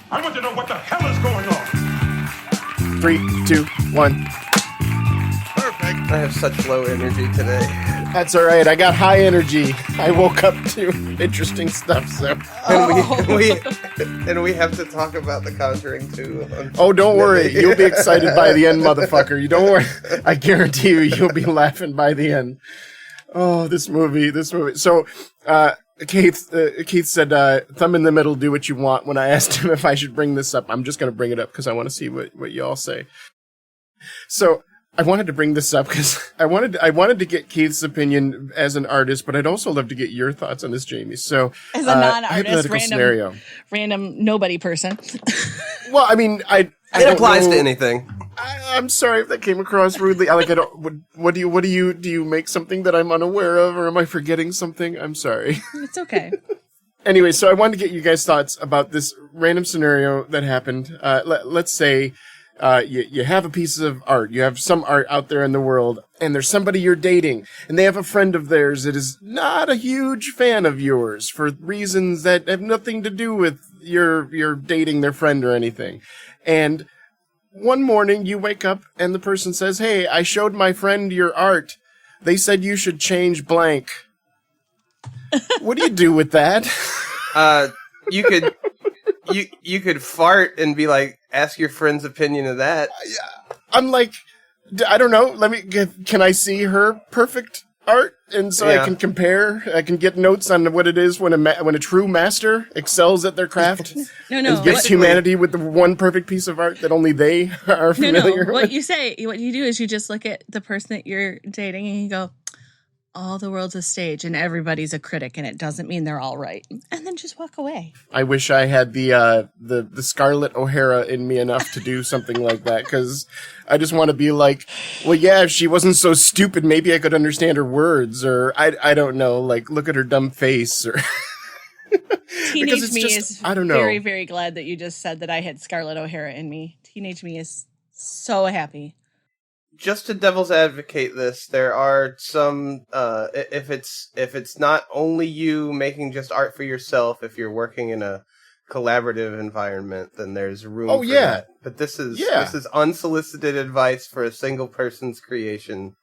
I want to know what the hell is going on. 3, 2, 1. Perfect. I have such low energy today. That's all right. I got high energy. I woke up to interesting stuff, so. And we have to talk about the Conjuring 2. Oh, don't worry. You'll be excited by the end, motherfucker. You don't worry. I guarantee you'll be laughing by the end. Oh, this movie. So, Keith said, thumb in the middle, do what you want. When I asked him if I should bring this up, I'm just going to bring it up because I want to see what you all say. So, I wanted to bring this up because I wanted to get Keith's opinion as an artist, but I'd also love to get your thoughts on this, Jamie. So, as a non-artist, hypothetical random nobody person. Well, I mean, it applies to anything. I'm sorry if that came across rudely. I don't. What do you make something that I'm unaware of, or am I forgetting something? I'm sorry. It's okay. Anyway, so I wanted to get you guys' thoughts about this random scenario that happened. Let's say. You have a piece of art, you have some art out there in the world, and there's somebody you're dating, and they have a friend of theirs that is not a huge fan of yours for reasons that have nothing to do with your dating their friend or anything. And one morning you wake up and the person says, "Hey, I showed my friend your art. They said you should change blank." What do you do with that? You could fart and be like, ask your friend's opinion of that. I'm like, I don't know. Can I see her perfect art? And so I can compare. I can get notes on what it is when a true master excels at their craft. No. And gifts humanity with the one perfect piece of art that only they are familiar with. What you do is you just look at the person that you're dating and you go, all the world's a stage and everybody's a critic and it doesn't mean they're all right. And then just walk away. I wish I had the Scarlett O'Hara in me enough to do something like that, because I just want to be like, well, yeah, if she wasn't so stupid, maybe I could understand her words, or I don't know, like, look at her dumb face, or... Teenage me is very, very glad that you just said that I had Scarlett O'Hara in me. Teenage me is so happy. Just to devil's advocate this, there are some if it's not only you making just art for yourself, if you're working in a collaborative environment, then there's room for that. But this is unsolicited advice for a single person's creation.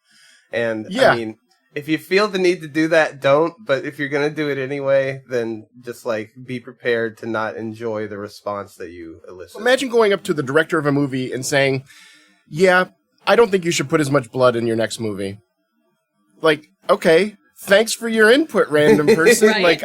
And I mean, if you feel the need to do that, don't, but if you're going to do it anyway, then just like be prepared to not enjoy the response that you elicit. Imagine going up to the director of a movie and saying, "Yeah, I don't think you should put as much blood in your next movie." Like, okay, thanks for your input, random person. Right? Like,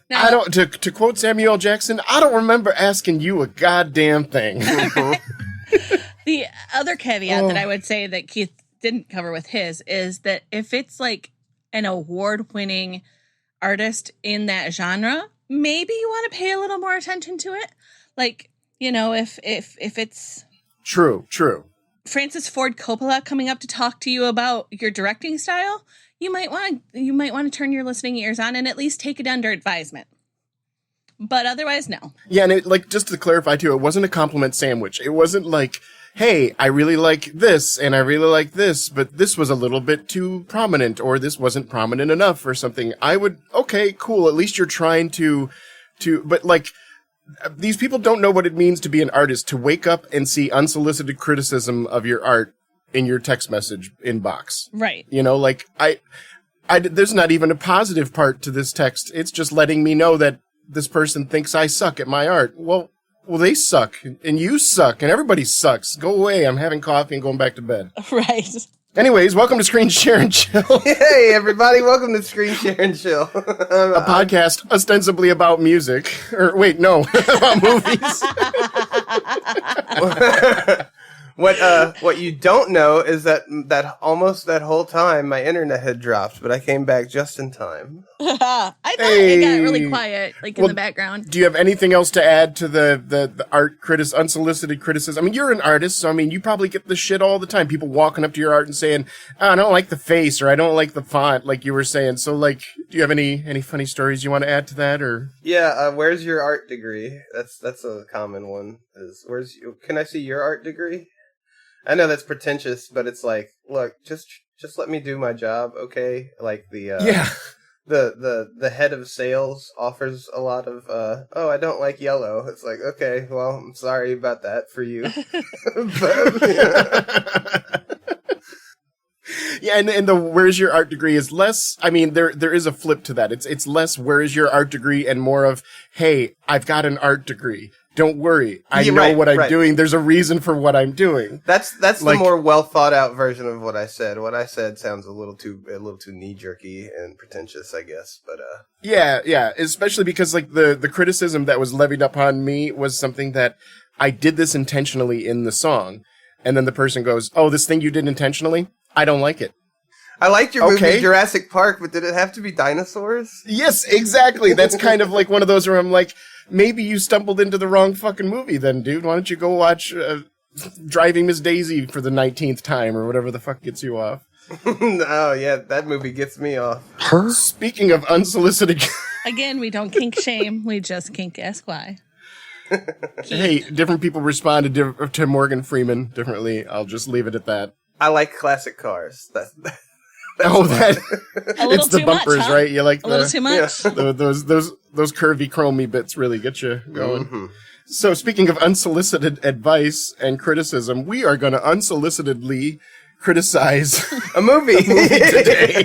yeah. To quote Samuel L. Jackson, I don't remember asking you a goddamn thing. The other caveat that I would say that Keith didn't cover with his is that if it's like an award-winning artist in that genre, maybe you want to pay a little more attention to it. Like, you know, if it's... True. Francis Ford Coppola coming up to talk to you about your directing style, you might want to turn your listening ears on and at least take it under advisement. But otherwise, no. Yeah, and just to clarify too, it wasn't a compliment sandwich. It wasn't like, "Hey, I really like this and I really like this, but this was a little bit too prominent, or this wasn't prominent enough, or something." Okay, cool. At least you're trying to, but like, these people don't know what it means to be an artist, to wake up and see unsolicited criticism of your art in your text message inbox. Right. You know, like, there's not even a positive part to this text. It's just letting me know that this person thinks I suck at my art. Well, they suck, and you suck, and everybody sucks. Go away. I'm having coffee and going back to bed. Right. Anyways, welcome to Screen Share and Chill. Hey, everybody, welcome to Screen Share and Chill. A podcast ostensibly about music. Or, wait, no, about movies. What you don't know is that almost that whole time my internet had dropped, but I came back just in time. I thought it got really quiet, in the background. Do you have anything else to add to the art unsolicited criticism? I mean, you're an artist, so I mean, you probably get this shit all the time. People walking up to your art and saying, "Oh, I don't like the face," or "I don't like the font," like you were saying. So, like, do you have any funny stories you want to add to that, or? Yeah, where's your art degree? That's a common one. Can I see your art degree? I know that's pretentious, but it's like, look, just let me do my job, okay? Like the the head of sales offers a lot of I don't like yellow. It's like, okay, well, I'm sorry about that for you. Yeah, and the where's your art degree is less. I mean, there is a flip to that. It's less where is your art degree and more of, hey, I've got an art degree. Don't worry, I know what I'm doing. There's a reason for what I'm doing. That's like, the more well thought out version of what I said. What I said sounds a little too knee jerky and pretentious, I guess. But yeah, especially because like the criticism that was levied upon me was something that I did this intentionally in the song, and then the person goes, "Oh, this thing you did intentionally, I don't like it." I liked your movie Jurassic Park, but did it have to be dinosaurs? Yes, exactly. That's kind of like one of those where I'm like, maybe you stumbled into the wrong fucking movie then, dude. Why don't you go watch Driving Miss Daisy for the 19th time or whatever the fuck gets you off? Oh, yeah, that movie gets me off. Speaking of unsolicited... Again, we don't kink shame. We just kink ask why. Hey, different people respond to Morgan Freeman differently. I'll just leave it at that. I like classic cars. That's it's the bumpers, much, huh? right? You like a little too much. Yeah. Those curvy, chromy bits really get you going. Mm-hmm. So, speaking of unsolicited advice and criticism, we are going to unsolicitedly criticize a movie today.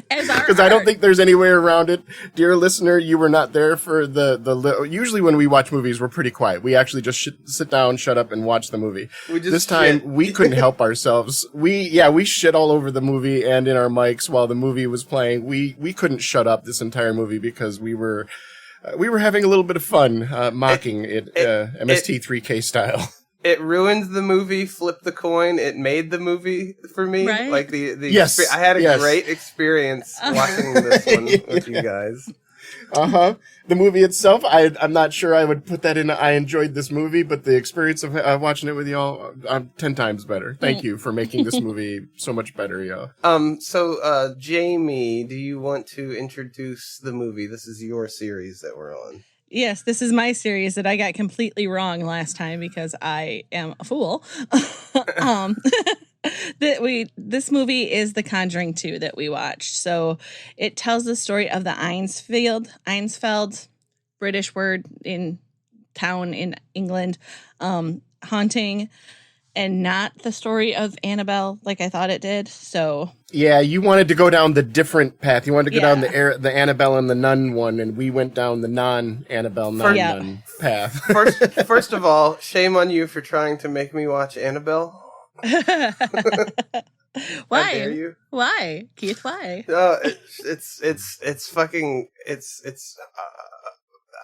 Because I don't think there's any way around it. Dear listener, you were not there for the usually when we watch movies, we're pretty quiet. We actually just sit down, shut up, and watch the movie. This time, we couldn't help ourselves. We shit all over the movie and in our mics while the movie was playing. We couldn't shut up this entire movie because we were having a little bit of fun mocking it MST3K style. It ruined the movie, flipped the coin. It made the movie for me. Right? Like the yes, I had a great experience watching this one with you guys. The movie itself, I'm not sure I would put that in. I enjoyed this movie, but the experience of watching it with y'all, 10 times better. Thank you for making this movie so much better, y'all. So Jamie, do you want to introduce the movie? This is your series that we're on. Yes, this is my series that I got completely wrong last time because I am a fool. This movie is The Conjuring 2 that we watched. So it tells the story of the Einsfeld, British word in town in England, haunting, and not the story of Annabelle like I thought it did. So yeah, you wanted to go down the different path. You wanted to go down the Annabelle and the nun one, and we went down the non-Annabelle, non-nun path. First of all, shame on you for trying to make me watch Annabelle. Why? How dare you? Why, Keith? Why? It's fucking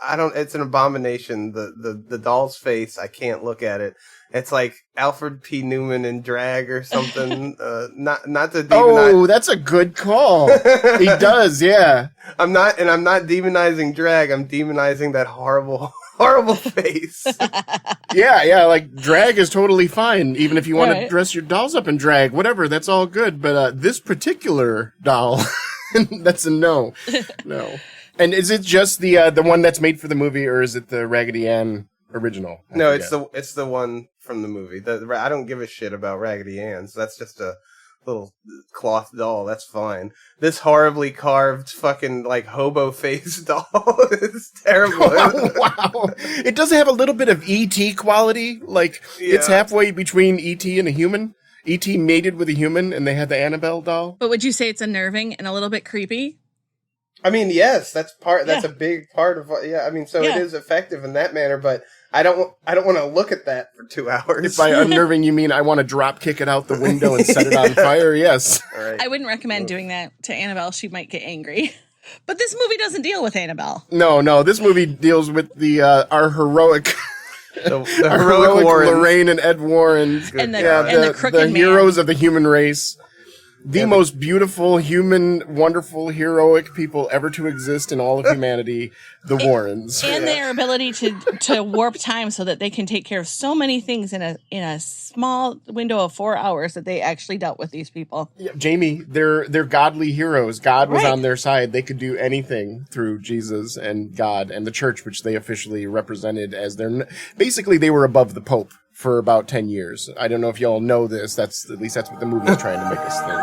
I don't. It's an abomination. The doll's face. I can't look at it. It's like Alfred P. Newman in drag or something. Not to demonize. Oh, that's a good call. He does, yeah. I'm not demonizing drag. I'm demonizing that horrible face. Yeah. Like drag is totally fine, even if you want to dress your dolls up in drag. Whatever, that's all good. But this particular doll, that's a no. No. And is it just the one that's made for the movie, or is it the Raggedy Ann original? No, it's the one from the movie. I don't give a shit about Raggedy Ann's. That's just a little cloth doll. That's fine. This horribly carved fucking like hobo face doll is terrible. Wow. It does have a little bit of E.T. quality. Like it's halfway between E.T. and a human. E.T. mated with a human, and they had the Annabelle doll. But would you say it's unnerving and a little bit creepy? I mean, yes, that's a big part of what, I mean, so it is effective in that manner, but I don't want to look at that for 2 hours. If by unnerving you mean I want to drop kick it out the window and set it on fire, yes. All right. I wouldn't recommend doing that to Annabelle. She might get angry. But this movie doesn't deal with Annabelle. No, this movie deals with our heroic... the heroic Lorraine and Ed Warren. And the crooked man. The heroes of the human race. The most beautiful, human, wonderful, heroic people ever to exist in all of humanity, the Warrens. And their ability to warp time so that they can take care of so many things in a small window of 4 hours that they actually dealt with these people. Yeah, Jamie, they're godly heroes. God was on their side. They could do anything through Jesus and God and the church, which they officially represented as basically they were above the Pope for about 10 years. I don't know if y'all know this. That's what the movie's trying to make us think.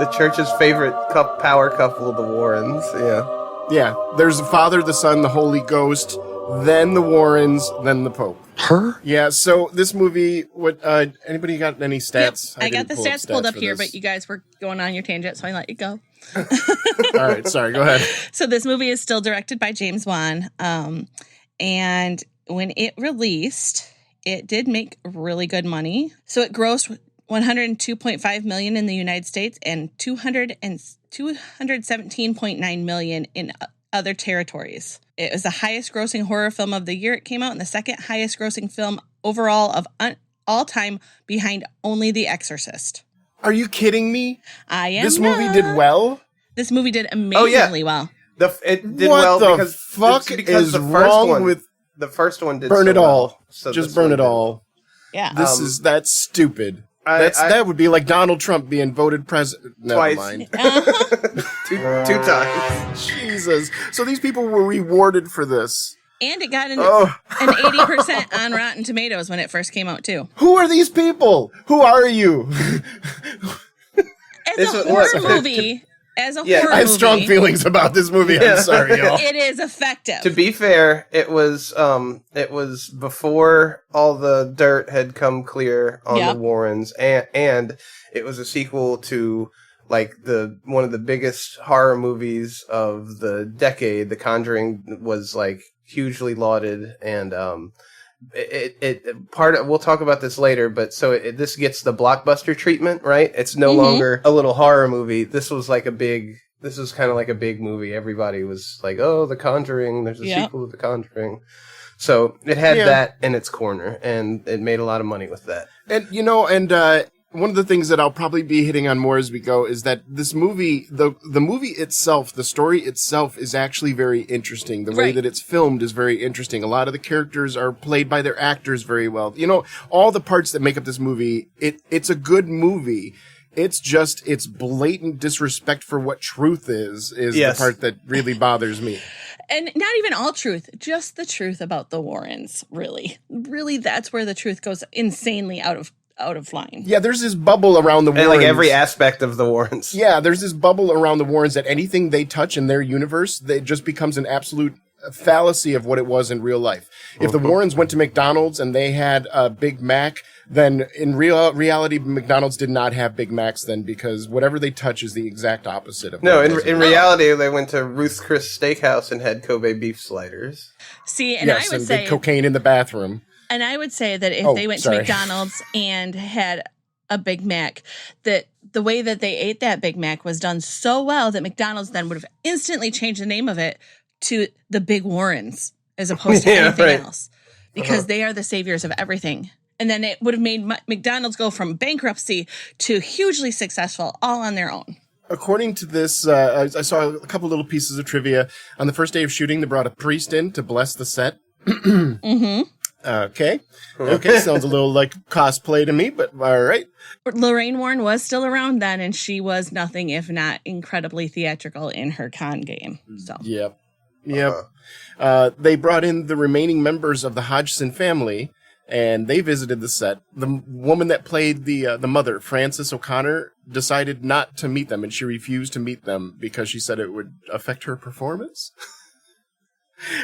The church's favorite power couple, the Warrens. Yeah. Yeah, there's the Father, the Son, the Holy Ghost, then the Warrens, then the Pope. Her? Yeah, so this movie, what, anybody got any stats? Yep, I got the didn't pull stats pulled up for here, this. but you guys were going on your tangent, so I let you go. All right, sorry, go ahead. So this movie is still directed by James Wan, and when it released, it did make really good money. So it grossed $102.5 million in the United States and $217.9 million in other territories. It was the highest grossing horror film of the year it came out, and the second highest grossing film overall of all time, behind only The Exorcist. Are you kidding me? I am. This movie did well? This movie did amazingly well. It did What well the because fuck because is the first wrong one, with the first one did burn so it all? well, so Just this burn one it did. Yeah. all. That's stupid. That would be like Donald Trump being voted president. Never Twice. mind. two times. Jesus. So these people were rewarded for this. And it got an 80% on Rotten Tomatoes when it first came out, too. Who are these people? Who are you? As a horror movie, I have strong feelings about this movie. I'm sorry, y'all. It is effective. To be fair, it was before all the dirt had come clear on the Warrens, and it was a sequel to like one of the biggest horror movies of the decade. The Conjuring was like hugely lauded, and we'll talk about this later, but this gets the blockbuster treatment, right? It's no longer a little horror movie. This was kind of like a big movie. Everybody was like, oh, The Conjuring, there's a sequel to The Conjuring. So it had that in its corner, and it made a lot of money with that. And, one of the things that I'll probably be hitting on more as we go is that this movie, the movie itself, the story itself is actually very interesting. The way that it's filmed is very interesting. A lot of the characters are played by their actors very well. All the parts that make up this movie, it's a good movie. It's just, its blatant disrespect for what truth is the part that really bothers me. And not even all truth, just the truth about the Warrens, really. Really, that's where the truth goes insanely out of line. Yeah, there's this bubble around the Warrens. And like every aspect of the Warrens. Yeah, there's this bubble around the Warrens that anything they touch in their universe, it just becomes an absolute fallacy of what it was in real life. If the Warrens went to McDonald's and they had a Big Mac, then in reality, McDonald's did not have Big Macs then, because whatever they touch is the exact opposite of No, in reality, they went to Ruth's Chris Steakhouse and had Kobe beef sliders. See, and I would say... cocaine in the bathroom. And I would say that if they went to McDonald's and had a Big Mac, that the way that they ate that Big Mac was done so well that McDonald's then would have instantly changed the name of it to the Big Warrens as opposed to anything else, because they are the saviors of everything. And then it would have made McDonald's go from bankruptcy to hugely successful all on their own. According to this, I saw a couple little pieces of trivia. On the first day of shooting, they brought a priest in to bless the set. Okay, sounds a little like cosplay to me, but all right. Lorraine Warren was still around then, and she was nothing if not incredibly theatrical in her con game. So Yep. They brought in the remaining members of the Hodgson family, and they visited the set. The woman that played the mother, Frances O'Connor, decided not to meet them, and she refused to meet them because she said it would affect her performance.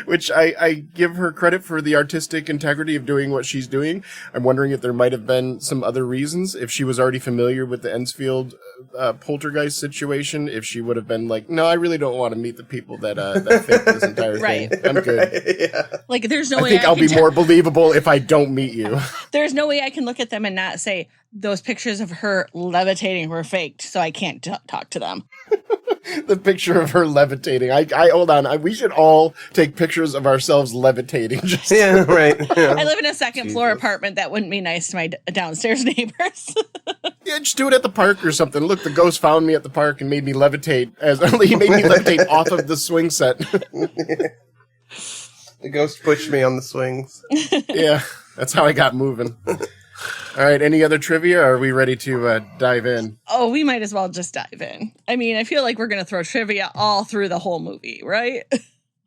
Which I give her credit for the artistic integrity of doing what she's doing. I'm wondering if there might have been some other reasons. If she was already familiar with the Ensfield poltergeist situation, if she would have been like, no, I really don't want to meet the people that faked this entire thing. I'm good. Like, there's no way I think I'll be more believable if I don't meet you. There's no way I can look at them and not say those pictures of her levitating were faked, so I can't talk to them. The picture of her levitating. I hold on. We should all take pictures of ourselves levitating. Yeah. I live in a second floor apartment. That wouldn't be nice to my downstairs neighbors. Yeah, just do it at the park or something. Look, the ghost found me at the park and made me levitate. He made me levitate off of the swing set. The ghost pushed me on the swings. Yeah, that's how I got moving. All right, any other trivia, or are we ready to dive in? Oh, we might as well just dive in. I mean, I feel like we're going to throw trivia all through the whole movie, right?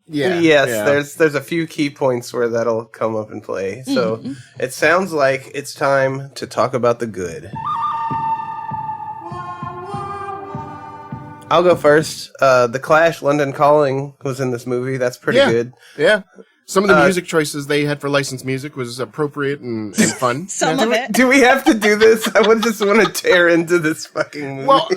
Yeah. Yes, yeah. there's a few key points where that'll come up in play. So it sounds like it's time to talk about the good. I'll go first. The Clash, London Calling was in this movie. That's pretty good. Yeah. Some of the music choices they had for licensed music was appropriate and fun. Some of it. Do we have to do this? I would just want to tear into this fucking movie. Well,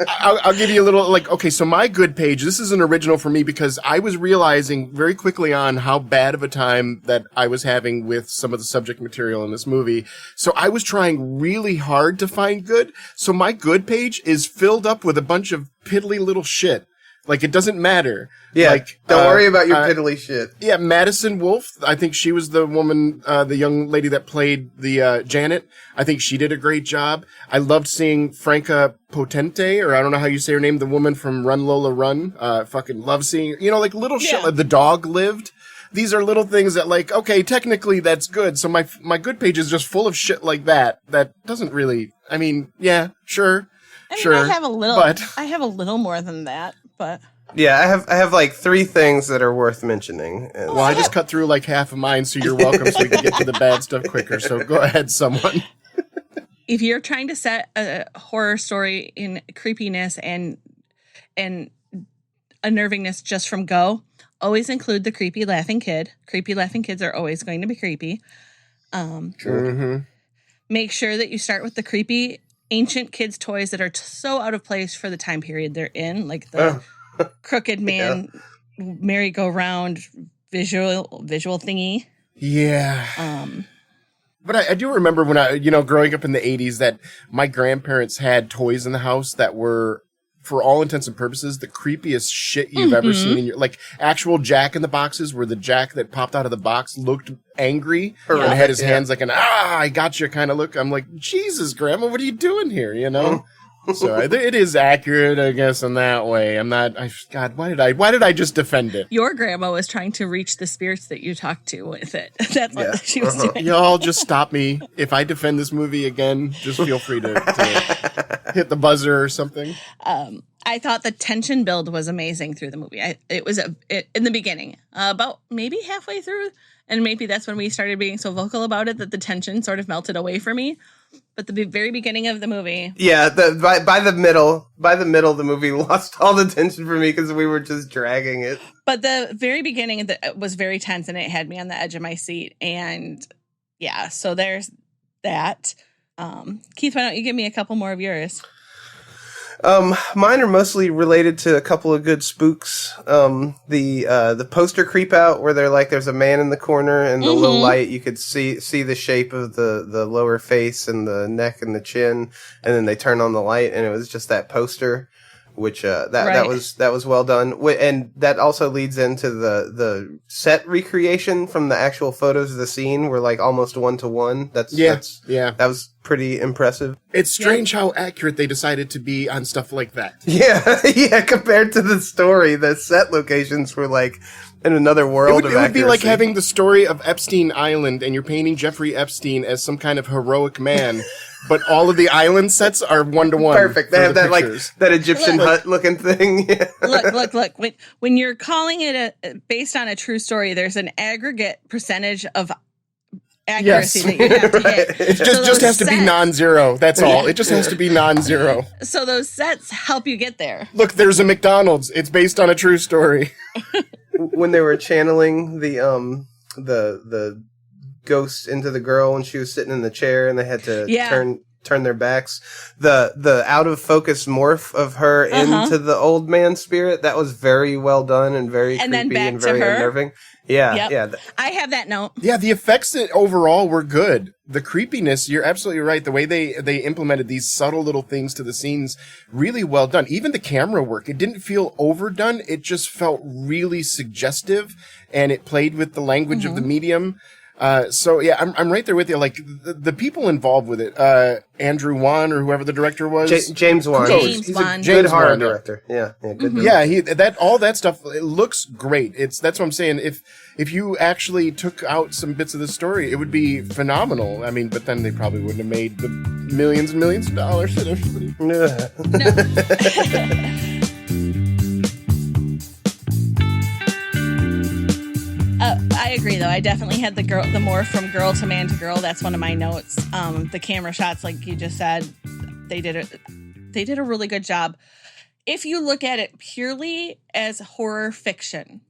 I'll give you a little, okay, so my good page, this is an original for me because I was realizing very quickly on how bad of a time that I was having with some of the subject material in this movie. So I was trying really hard to find good. So my good page is filled up with a bunch of piddly little shit. It doesn't matter. Yeah, don't worry about your piddly shit. Yeah, Madison Wolfe, I think she was the woman, the young lady that played the Janet. I think she did a great job. I loved seeing Franca Potente, or I don't know how you say her name, the woman from Run Lola Run. Fucking love seeing her. Little shit, like the dog lived. These are little things that, okay, technically that's good. So my good page is just full of shit like that. That doesn't really, yeah, sure. Sure, I have a little more than that, but yeah, I have 3 things that are worth mentioning. Well, I just cut through half of mine, so you're welcome. So we can get to the bad stuff quicker. So go ahead, someone. If you're trying to set a horror story in creepiness and unnervingness just from go, always include the creepy laughing kid. Creepy laughing kids are always going to be creepy. Sure. Make sure that you start with the creepy ancient kids' toys that are so out of place for the time period they're in, like the crooked man merry-go-round visual thingy. Yeah. But I do remember when I, growing up in the 80s, that my grandparents had toys in the house that were, for all intents and purposes, the creepiest shit you've ever seen in your, actual Jack in the Boxes, where the Jack that popped out of the box looked angry and had his hands like an, I got you kind of look. I'm like, Jesus, Grandma, what are you doing here? So it is accurate, I guess, in that way. God, why did I just defend it? Your grandma was trying to reach the spirits that you talked to with it. That's what she was doing. Y'all just stop me. If I defend this movie again, just feel free to hit the buzzer or something. I thought the tension build was amazing through the movie. It was in the beginning, about maybe halfway through, and maybe that's when we started being so vocal about it that the tension sort of melted away for me. But the very beginning of the movie, by the middle, the movie lost all the tension for me because we were just dragging it. But the very beginning was very tense, and it had me on the edge of my seat. And yeah, so there's that. Keith, why don't you give me a couple more of yours? Mine are mostly related to a couple of good spooks. The poster creep out where there's a man in the corner and the low light, you could see the shape of the lower face and the neck and the chin, and then they turn on the light and it was just that poster, which, that was well done. And that also leads into the set recreation from the actual photos of the scene were almost 1-to-1. That was pretty impressive. It's strange how accurate they decided to be on stuff like that. Yeah, compared to the story, the set locations were in another world. It would be like having the story of Epstein Island and you're painting Jeffrey Epstein as some kind of heroic man, but all of the island sets are 1-to-1. Perfect. They have that Egyptian hut looking thing. Yeah. Look. When you're calling it based on a true story, there's an aggregate percentage of accuracy that you have to hit. It just has to be non-zero. That's all. It just has to be non-zero. So those sets help you get there. Look, there's a McDonald's. It's based on a true story. When they were channeling the ghost into the girl when she was sitting in the chair and they had to turn their backs, the out of focus morph of her into the old man spirit, that was very well done and very creepy and very unnerving. Yeah. I have that note. Yeah, the effects overall were good. The creepiness, you're absolutely right. The way they implemented these subtle little things to the scenes, really well done. Even the camera work, it didn't feel overdone. It just felt really suggestive, and it played with the language of the medium. So yeah, I'm right there with you. The people involved with it, Andrew Wan or whoever the director was, James Wan. James Wan, good horror director. Yeah, good. Yeah, all that stuff. It looks great. That's what I'm saying. If you actually took out some bits of the story, it would be phenomenal. But then they probably wouldn't have made the millions and millions of dollars that everybody. No. agree, though. I definitely had the morph from girl to man to girl. That's one of my notes. The camera shots, like you just said, they did a really good job. If you look at it purely as horror fiction,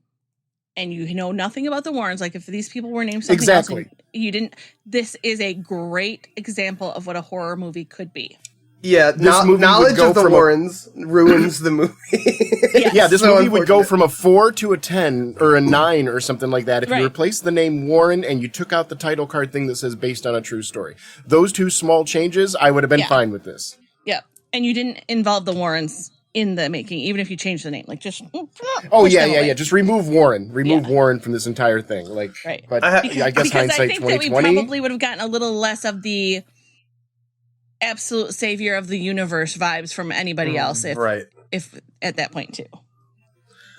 and you know nothing about the Warrens, like if these people were named something else, and you didn't. This is a great example of what a horror movie could be. Yeah, knowledge of the Warrens ruins the movie. Yes. Yeah, this movie would go from a 4 to a 10 or a 9 or something like that if you replaced the name Warren and you took out the title card thing that says based on a true story. Those two small changes, I would have been fine with this. Yeah, and you didn't involve the Warrens in the making, even if you change the name, like just just remove Warren Warren from this entire thing, like but I guess hindsight 2020, that we probably would have gotten a little less of the absolute savior of the universe vibes from anybody else if at that point too,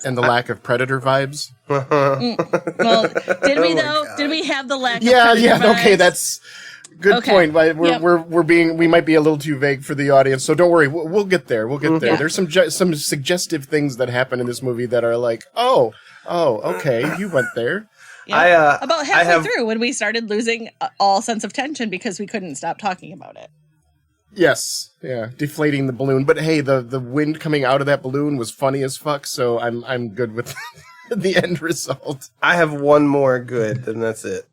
and the lack of Predator vibes. Well, did we though? Did we have the lack of Predator vibes? Okay, that's good point. We might be a little too vague for the audience, so don't worry. We'll get there. We'll get there. Yeah. There's some suggestive things that happen in this movie that are like, oh, okay, you went there. Yeah. About halfway through when we started losing all sense of tension because we couldn't stop talking about it. Yes, yeah, deflating the balloon. But hey, the wind coming out of that balloon was funny as fuck, so I'm good with the end result. I have one more good, and that's it.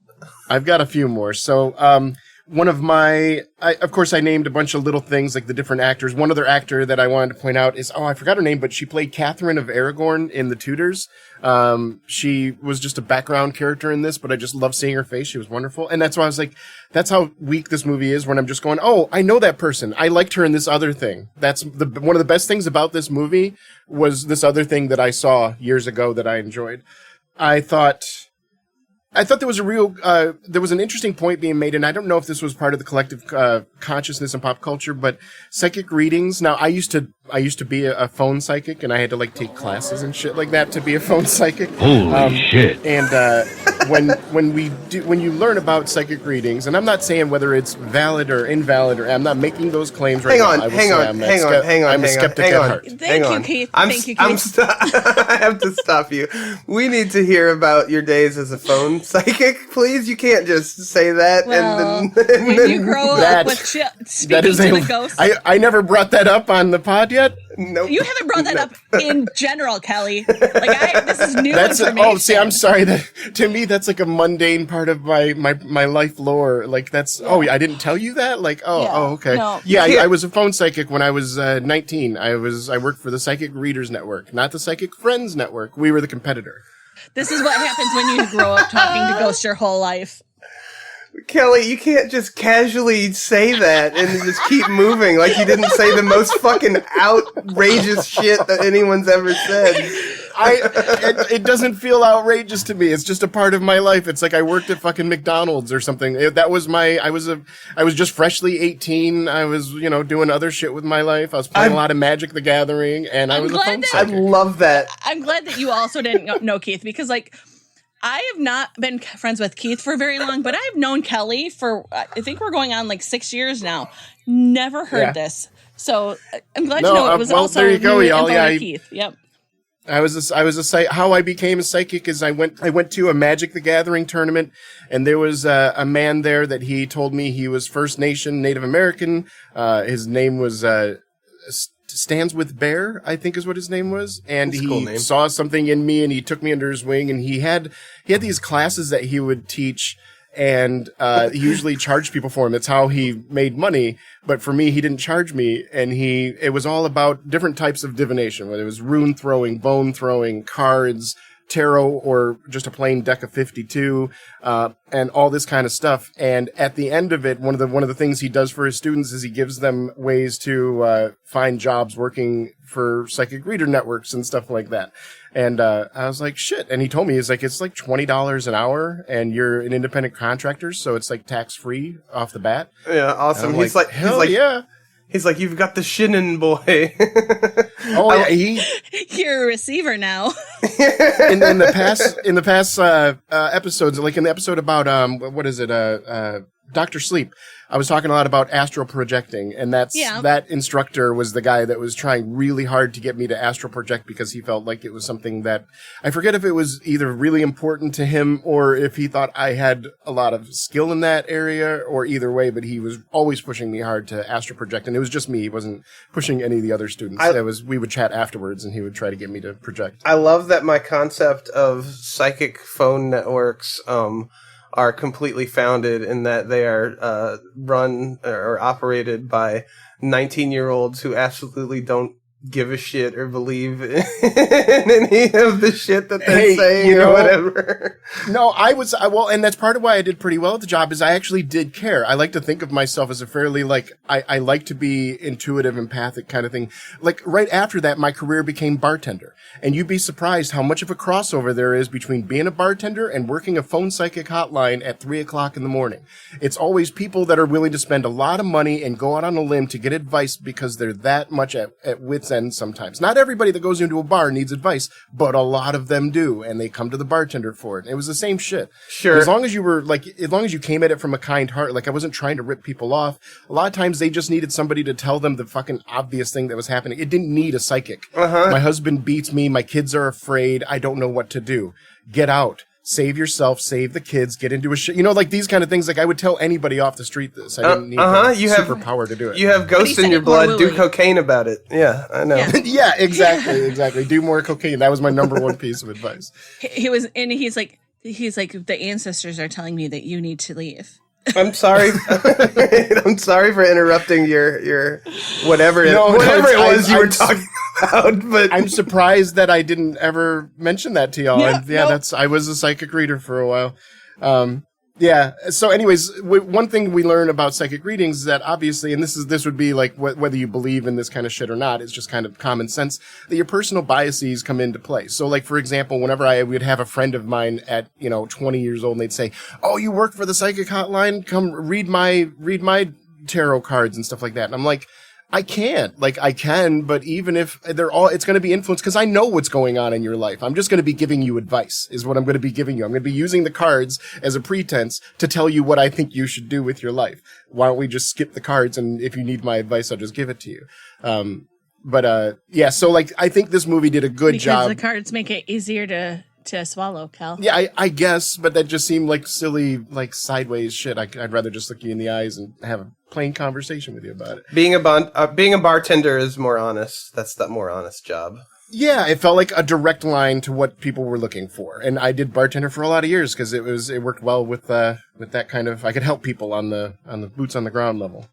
I've got a few more. So, one of of course, I named a bunch of little things like the different actors. One other actor that I wanted to point out is, I forgot her name, but she played Catherine of Aragorn in The Tudors. She was just a background character in this, but I just love seeing her face. She was wonderful. And that's why I was like, that's how weak this movie is when I'm just going, oh, I know that person. I liked her in this other thing. That's one of the best things about this movie was this other thing that I saw years ago that I enjoyed. I thought there was there was an interesting point being made, and I don't know if this was part of the collective consciousness in pop culture, but psychic readings. Now, I used to be a phone psychic, and I had to take classes and shit like that to be a phone psychic. Holy shit! And when you learn about psychic readings, and I'm not saying whether it's valid or invalid, or I'm not making those claims right now. Hang on. I'm a skeptic at heart. Thank you, Keith. I have to stop you. We need to hear about your days as a phone psychic, please. You can't just say that and then when you grow up with speaking to the ghost. I never brought that up on the pod yet. Nope. You haven't brought that up in general, Kelly. This is new information. I'm sorry. To me, that's like a mundane part of my life lore. I didn't tell you that? Okay. No. Yeah, I was a phone psychic when I was 19. I worked for the Psychic Readers Network, not the Psychic Friends Network. We were the competitor. This is what happens when you grow up talking to ghosts your whole life. Kelly, you can't just casually say that and just keep moving like you didn't say the most fucking outrageous shit that anyone's ever said. It doesn't feel outrageous to me. It's just a part of my life. It's like I worked at fucking McDonald's or something. I was just freshly 18. I was, doing other shit with my life. I was playing a lot of Magic the Gathering, and I was a phone psychic. I love that. I'm glad that you also didn't know Keith, because I have not been friends with Keith for very long, but I've known Kelley for, I think we're going on 6 years now. Never heard this. So I'm glad to know it was also there you go, y'all. Keith. Yep. How I became a psychic is I went to a Magic the Gathering tournament, and there was a man there that he told me he was First Nation Native American. His name was Stands with Bear, I think is what his name was. And he saw something in me and he took me under his wing, and he had these classes that he would teach, and he usually charged people for him. That's how he made money. But for me, he didn't charge me, and it was all about different types of divination, whether it was rune throwing, bone throwing, cards, tarot, or just a plain deck of 52, and all this kind of stuff. And at the end of it, one of the things he does for his students is he gives them ways to find jobs working for psychic reader networks and stuff like that. And I was like, shit. And he told me, it's like $20 an hour, and you're an independent contractor, so it's tax free off the bat. Yeah, awesome. He's like, yeah. He's like, you've got the shinin', boy. Oh yeah, you're a receiver now. in the past episodes, like in the episode about what is it? Dr. Sleep, I was talking a lot about astral projecting, and that instructor was the guy that was trying really hard to get me to astral project because he felt like it was something that, I forget if it was either really important to him or if he thought I had a lot of skill in that area, or either way, but he was always pushing me hard to astral project, and it was just me. He wasn't pushing any of the other students. We would chat afterwards, and he would try to get me to project. I love that my concept of psychic phone networks are completely founded in that they are run or operated by 19-year-olds who absolutely don't give a shit or believe in any of the shit that they're saying or whatever. No, well, and that's part of why I did pretty well at the job is I actually did care. I like to think of myself as a fairly, I like to be intuitive, empathic kind of thing. Like, right after that, my career became bartender. And you'd be surprised how much of a crossover there is between being a bartender and working a phone psychic hotline at 3 o'clock in the morning. It's always people that are willing to spend a lot of money and go out on a limb to get advice because they're that much at wit's end sometimes. Not everybody that goes into a bar needs advice, but a lot of them do, and they come to the bartender for it. It was the same shit. Sure. As long as you came at it from a kind heart, like I wasn't trying to rip people off, a lot of times they just needed somebody to tell them the fucking obvious thing that was happening. It didn't need a psychic. My husband beats me, my kids are afraid, I don't know what to do. Get out. Save yourself, save the kids, get into a shit. You know, like these kind of things. Like I would tell anybody off the street this. I didn't need superpower to do it. You have ghosts in your blood. Do cocaine about it. Yeah, I know. Yeah, exactly. Do more cocaine. That was my number one piece of advice. He's like, the ancestors are telling me that you need to leave. I'm sorry. I'm sorry for interrupting your whatever it was you were talking about. But I'm surprised that I didn't ever mention that to y'all. I was a psychic reader for a while. So anyways, one thing we learn about psychic readings is that obviously, and this would be like whether you believe in this kind of shit or not, it's just kind of common sense that your personal biases come into play. So like, for example, whenever I would have a friend of mine at, 20 years old and they'd say, "Oh, you work for the psychic hotline? Come read my tarot cards and stuff like that." And I'm like, I can't. Like, I can, but even if it's going to be influenced because I know what's going on in your life. I'm just going to be giving you advice is what I'm going to be giving you. I'm going to be using the cards as a pretense to tell you what I think you should do with your life. Why don't we just skip the cards? And if you need my advice, I'll just give it to you. So like, I think this movie did a good job. Because the cards make it easier to swallow, Cal. Yeah, I guess, but that just seemed like silly, like sideways shit. I'd rather just look you in the eyes and have a plain conversation with you about it. Being a bartender is more honest. That's the more honest job. Yeah, it felt like a direct line to what people were looking for, and I did bartender for a lot of years because it worked well with that kind of. I could help people on the boots on the ground level.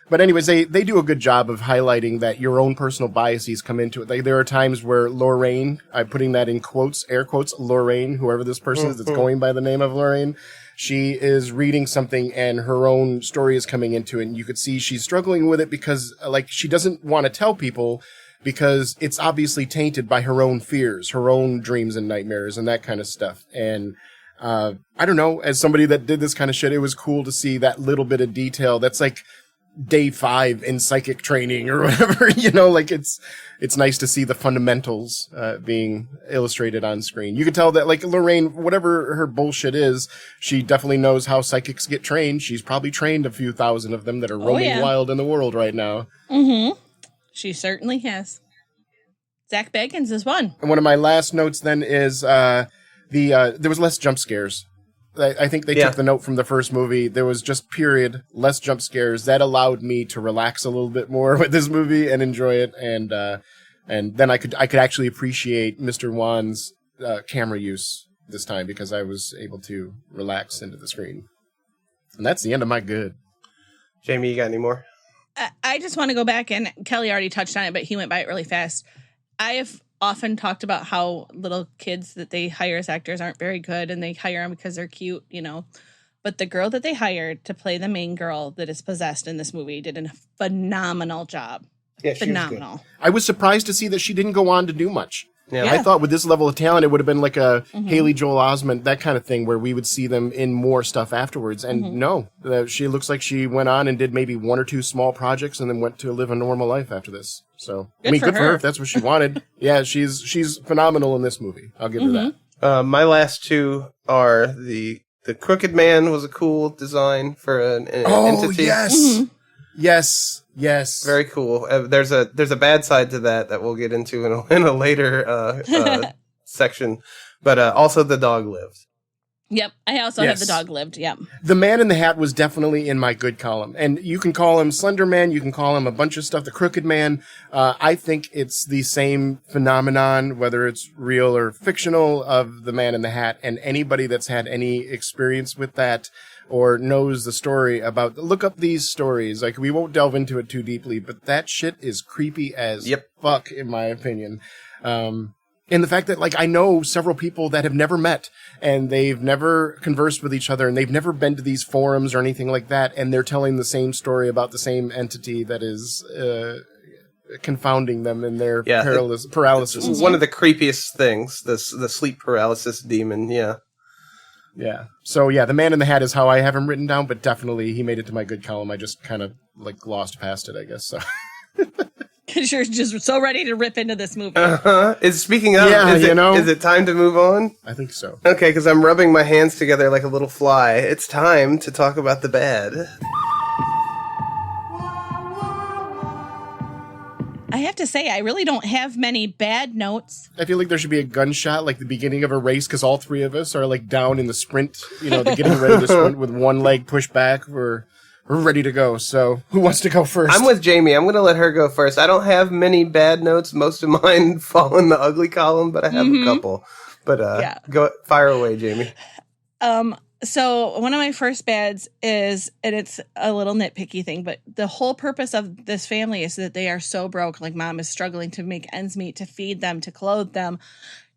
But anyways, they do a good job of highlighting that your own personal biases come into it. There are times where Lorraine, I'm putting that in quotes, air quotes, Lorraine, whoever this person is that's going by the name of Lorraine, she is reading something and her own story is coming into it. And you could see she's struggling with it because, like, she doesn't want to tell people because it's obviously tainted by her own fears, her own dreams and nightmares and that kind of stuff. And I don't know, as somebody that did this kind of shit, it was cool to see that little bit of detail. That's like day 5 in psychic training or whatever, like it's nice to see the fundamentals being illustrated on screen. You can tell that, like, Lorraine, whatever her bullshit is, she definitely knows how psychics get trained. She's probably trained a few thousand of them that are roaming wild in the world right now. Mm-hmm. She certainly has. Zach Baggins is one. And one of my last notes then is there was less jump scares. I think they took the note from the first movie. There was just less jump scares. That allowed me to relax a little bit more with this movie and enjoy it. And then I could actually appreciate Mr. Wan's camera use this time because I was able to relax into the screen. And that's the end of my good. Jamie, you got any more? I just want to go back, and Kelley already touched on it, but he went by it really fast. I have often talked about how little kids that they hire as actors aren't very good, and they hire them because they're cute, But the girl that they hired to play the main girl that is possessed in this movie did a phenomenal job. Yeah, phenomenal. I was surprised to see that she didn't go on to do much. Yeah. I thought with this level of talent, it would have been like a Haley Joel Osment, that kind of thing, where we would see them in more stuff afterwards. And no, she looks like she went on and did maybe 1 or 2 small projects and then went to live a normal life after this. So, good for her if that's what she wanted. Yeah, she's phenomenal in this movie. I'll give her that. My last 2 are the The Crooked Man was a cool design for an entity. Yes. Yes. Very cool. There's a bad side to that we'll get into in a later section, but also the dog lived. Yep, I also have the dog lived. Yep. The Man in the Hat was definitely in my good column. And you can call him Slender Man, you can call him a bunch of stuff, the Crooked Man. I think it's the same phenomenon, whether it's real or fictional, of the Man in the Hat. And anybody that's had any experience with that or knows the story about, look up these stories. Like, we won't delve into it too deeply, but that shit is creepy as fuck, in my opinion. And the fact that, like, I know several people that have never met and they've never conversed with each other and they've never been to these forums or anything like that, and they're telling the same story about the same entity that is confounding them in their paralysis. It's one of the creepiest things, the sleep paralysis demon, yeah. So, the Man in the Hat is how I have him written down, but definitely he made it to my good column. I just kind of, like, glossed past it, I guess, so... Because you're just so ready to rip into this movie. Speaking of, is it time to move on? I think so. Okay, because I'm rubbing my hands together like a little fly. It's time to talk about the bad. I have to say, I really don't have many bad notes. I feel like there should be a gunshot, like the beginning of a race, because all three of us are, like, down in the sprint. They're getting ready to sprint with one leg pushed back. We're ready to go. So who wants to go first? I'm with Jamie. I'm going to let her go first. I don't have many bad notes. Most of mine fall in the ugly column, but I have a couple. But go fire away, Jamie. So one of my first bads is, and it's a little nitpicky thing, but the whole purpose of this family is that they are so broke. Like, mom is struggling to make ends meet, to feed them, to clothe them,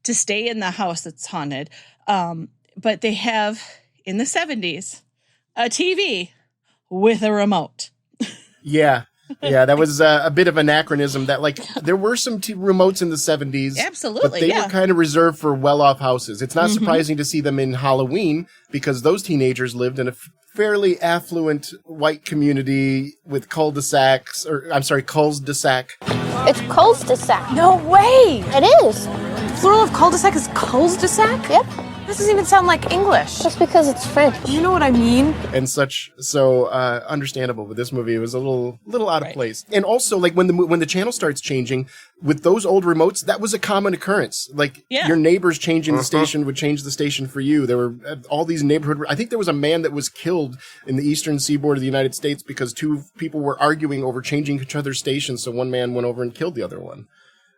to stay in the house that's haunted. But they have, in the 70s, a TV with a remote. Yeah, that was a bit of anachronism. That, like, there were some remotes in the 70s. Absolutely, but they were kind of reserved for well-off houses. It's not surprising to see them in Halloween, because those teenagers lived in a fairly affluent white community with cul-de-sacs, cul-de-sac. It's cul-de-sac. No way! It is. Plural of cul-de-sac is cul-de-sac? Yep. This doesn't even sound like English. Just because it's French. You know what I mean? And such, so understandable. But this movie was a little out of place. And also, like, when the channel starts changing with those old remotes, that was a common occurrence. Like, your neighbors changing the station would change the station for you. There were all these neighborhood. I think there was a man that was killed in the eastern seaboard of the United States because two people were arguing over changing each other's stations. So one man went over and killed the other one.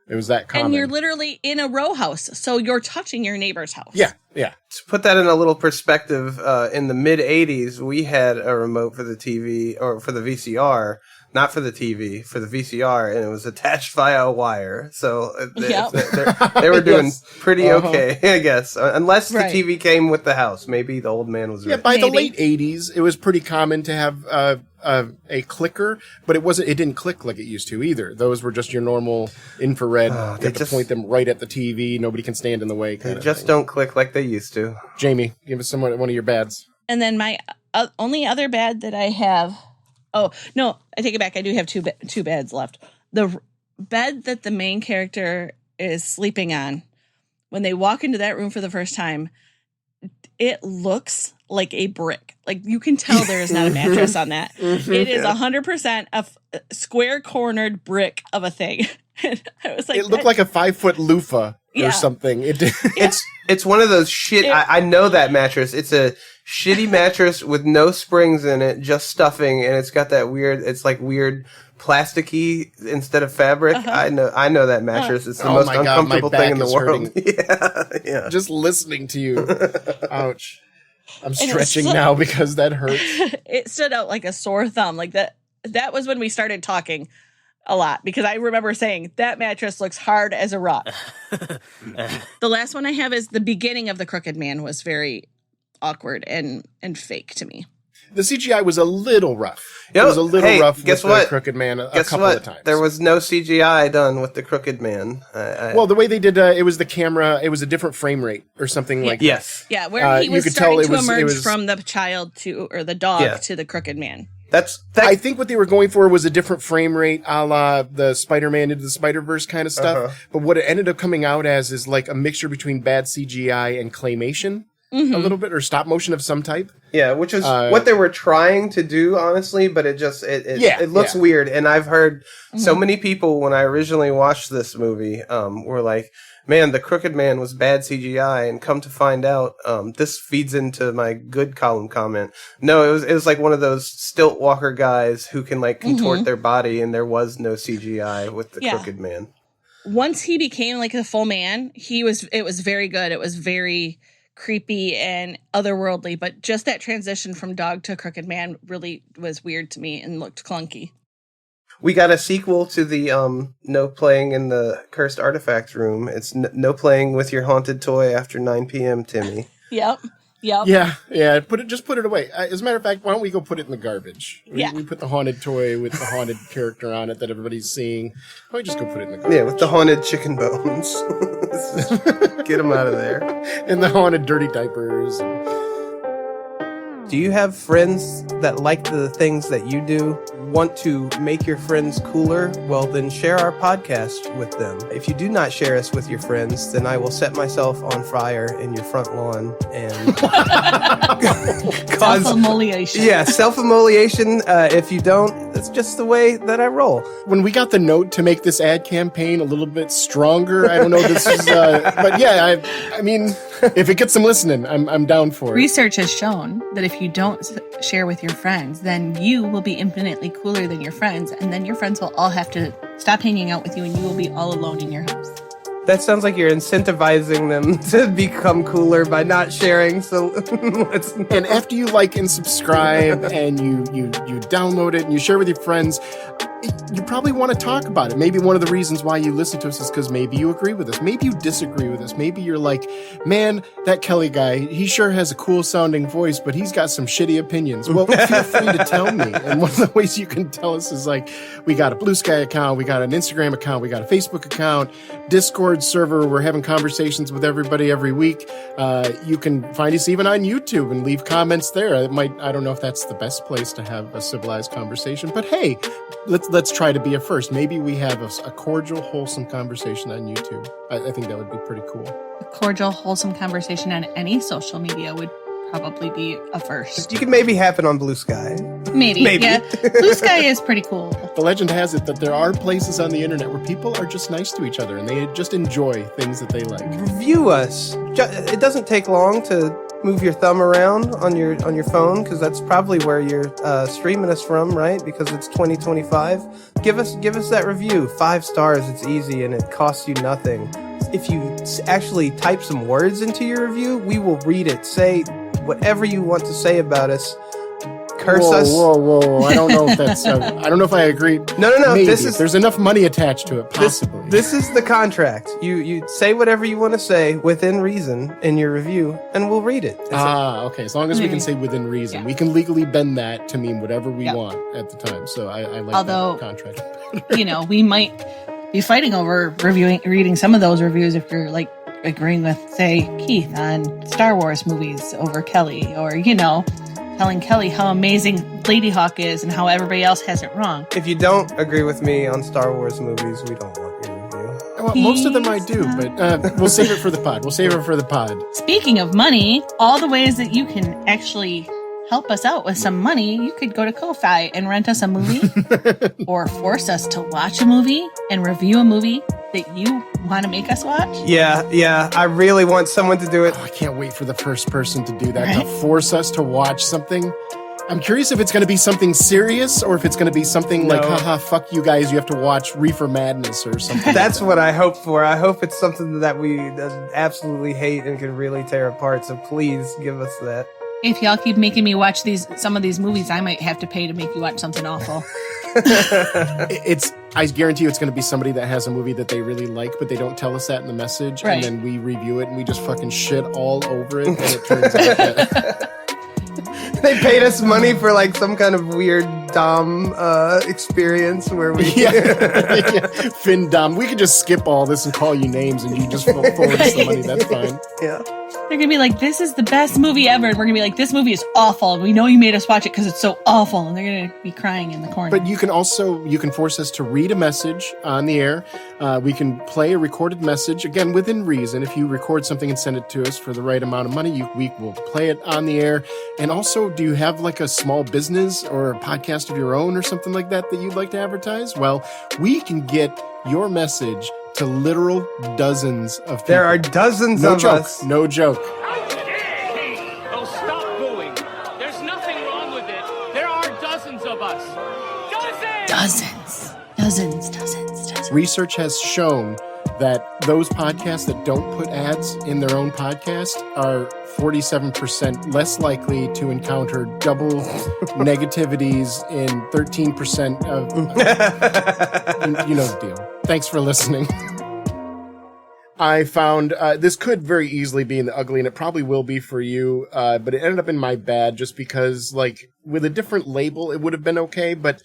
It was that common. And you're literally in a row house, so you're touching your neighbor's house. Yeah. To put that in a little perspective, in the mid-'80s, we had a remote for the TV, or for the VCR, not for the TV, for the VCR, and it was attached via a wire. So they were doing pretty okay, I guess. Unless the TV came with the house. Maybe the old man was rich. By the late 80s, it was pretty common to have a clicker, but it didn't click like it used to either. Those were just your normal infrared. You have to point them right at the TV. Nobody can stand in the way. They just don't click like they used to. Jamie, give us one of your bads. And then my only other bad that I have. Oh, no, I take it back. I do have two bads left. The bed that the main character is sleeping on, when they walk into that room for the first time, it looks like a brick. Like, you can tell there is not a mattress on that. It is 100% a square-cornered brick of a thing. I was like, it looked like a 5-foot loofah or something. It's one of those shit. I know that mattress. It's a shitty mattress with no springs in it, just stuffing, and it's got that weird. It's like weird plasticky instead of fabric. I know that mattress. It's the most uncomfortable thing in the world. Yeah. Just listening to you. Ouch. I'm stretching now because that hurts. It stood out like a sore thumb. Like that was when we started talking a lot, because I remember saying that mattress looks hard as a rock. The last one I have is the beginning of the Crooked Man was very awkward and fake to me. The CGI was a little rough. It was a little rough with the Crooked Man a couple of times. There was no CGI done with the Crooked Man. Well, the way they did it was the camera. It was a different frame rate or something like that. Yeah, where he was starting to emerge from the child or the dog to the Crooked Man. I think what they were going for was a different frame rate, a la the Spider-Man into the Spider-Verse kind of stuff. But what it ended up coming out as is like a mixture between bad CGI and claymation. a little bit, or stop motion of some type. Yeah, which is what they were trying to do, honestly, but it just it looks weird. And I've heard so many people when I originally watched this movie were like, man, the Crooked Man was bad CGI, and come to find out, this feeds into my good column comment. No, it was like one of those stilt walker guys who can like contort their body, and there was no CGI with the Crooked Man. Once he became like a full man, it was very good. It was very creepy and otherworldly, but just that transition from dog to Crooked Man really was weird to me and looked clunky. We got a sequel to the no playing in the cursed artifact room. It's no playing with your haunted toy after 9 p.m., Timmy. Yep. Yeah. Just put it away. As a matter of fact, why don't we go put it in the garbage? We put the haunted toy with the haunted character on it that everybody's seeing. Why don't we just go put it in the garbage? Yeah, with the haunted chicken bones. Get them out of there. And the haunted dirty diapers. Do you have friends that like the things that you do? Want to make your friends cooler? Well, then share our podcast with them. If you do not share us with your friends, then I will set myself on fire in your front lawn and cause self-immolation. Yeah, self-immolation. If you don't, that's just the way that I roll. When we got the note to make this ad campaign a little bit stronger, I don't know, this is, but yeah, I mean, if it gets some listening, I'm down for it. Research has shown that if you don't share with your friends, then you will be infinitely cooler than your friends, and then your friends will all have to stop hanging out with you, and you will be all alone in your house. That sounds like you're incentivizing them to become cooler by not sharing. So and after you like and subscribe and you download it and you share with your friends, you probably want to talk about it. Maybe one of the reasons why you listen to us is because maybe you agree with us. Maybe you disagree with us. Maybe you're like, man, that Kelley guy, he sure has a cool sounding voice, but he's got some shitty opinions. Well, feel free to tell me. And one of the ways you can tell us is like, we got a Blue Sky account, we got an Instagram account, we got a Facebook account, Discord server. We're having conversations with everybody every week. You can find us even on YouTube and leave comments there. I don't know if that's the best place to have a civilized conversation, but hey, let's try to be a first. Maybe we have a cordial, wholesome conversation on YouTube. I think that would be pretty cool. A cordial, wholesome conversation on any social media would probably be a first. You could maybe happen on Blue Sky. Maybe. Yeah. Blue Sky is pretty cool. The legend has it that there are places on the internet where people are just nice to each other and they just enjoy things that they like. Review us. It doesn't take long to move your thumb around on your phone, because that's probably where you're streaming us from, right? Because it's 2025. Give us that review. 5 stars. It's easy and it costs you nothing. If you actually type some words into your review, we will read it. Say whatever you want to say about us. Curse us. Whoa. I don't know if that's... I don't know if I agree. No. Maybe. There's enough money attached to it, possibly. This is the contract. You say whatever you want to say within reason in your review, and we'll read it. Okay. As long as we can say within reason. We can legally bend that to mean whatever we want at the time. So I like that contract. We might be fighting over reading some of those reviews if you're like agreeing with, say, Keith on Star Wars movies over Kelley, or, telling Kelley how amazing Lady Hawk is and how everybody else has it wrong. If you don't agree with me on Star Wars movies, we don't want your review. Well, most of them I do, but we'll save it for the pod. Speaking of money, all the ways that you can actually help us out with some money, you could go to Ko-Fi and rent us a movie or force us to watch a movie and review a movie that you want to make us watch. Yeah. I really want someone to do it. I can't wait for the first person to do that, to force us to watch something. I'm curious if it's going to be something serious or if it's going to be something like, haha, fuck you guys, you have to watch Reefer Madness or something. That's what I hope for. I hope it's something that we absolutely hate and can really tear apart. So please give us that. If y'all keep making me watch some of these movies, I might have to pay to make you watch something awful. I guarantee you it's going to be somebody that has a movie that they really like, but they don't tell us that in the message. Right. And then we review it and we just fucking shit all over it. And it turns out that... They paid us money for like some kind of weird Dom experience where we Yeah. Findom. We could just skip all this and call you names and you just forward us the money. That's fine. yeah. They're gonna be like, this is the best movie ever. And we're gonna be like, this movie is awful. We know you made us watch it because it's so awful. And they're gonna be crying in the corner. But you can force us to read a message on the air. We can play a recorded message, again, within reason. If you record something and send it to us for the right amount of money, we will play it on the air. And also, do you have like a small business or a podcast of your own or something like that you'd like to advertise? Well, we can get your message to literal dozens of people. There are dozens no of joke, us. No joke. Oh, stop booing. There's nothing wrong with it. There are dozens of us. Dozens. Research has shown that those podcasts that don't put ads in their own podcast are 47% less likely to encounter double negativities in 13% of you know the deal. Thanks for listening. I found this could very easily be in the ugly, and it probably will be for you, but it ended up in my bad just because, like, with a different label, it would have been okay, but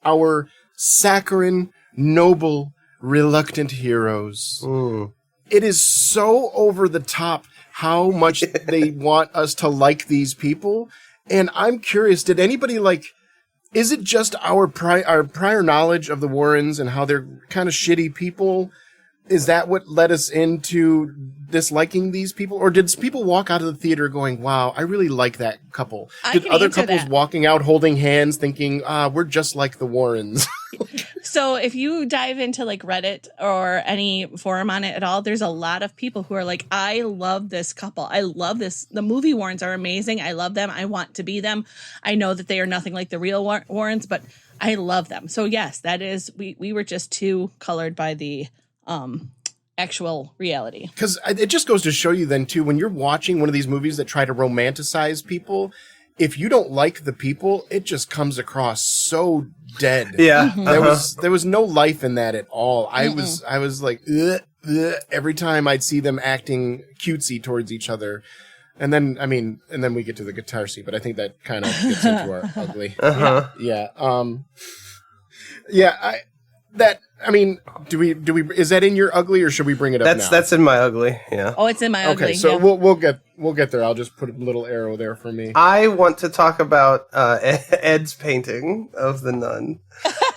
our saccharine, noble, reluctant heroes. It is so over the top how much they want us to like these people. And I'm curious, did anybody is it just our prior knowledge of the Warrens and how they're kind of shitty people? Is that what led us into disliking these people? Or did people walk out of the theater going, wow, I really like that couple? Did other couples walking out holding hands thinking, we're just like the Warrens? So if you dive into like Reddit or any forum on it at all, there's a lot of people who are like, I love this couple. I love this. The movie Warrens are amazing. I love them. I want to be them. I know that they are nothing like the real Warrens, but I love them. So yes, that is, we were just too colored by the actual reality. Because it just goes to show you then too, when you're watching one of these movies that try to romanticize people, if you don't like the people, it just comes across so dead. Yeah. There was no life in that at all. I was like, ugh, ugh, every time I'd see them acting cutesy towards each other. And then we get to the guitar scene, but I think that kind of gets into our ugly. Yeah. Do we is that in your ugly, or should we bring it up now? That's in my ugly. Yeah. Oh, it's in my ugly. Okay, so yeah. we'll get there. I'll just put a little arrow there for me. I want to talk about Ed's painting of the nun.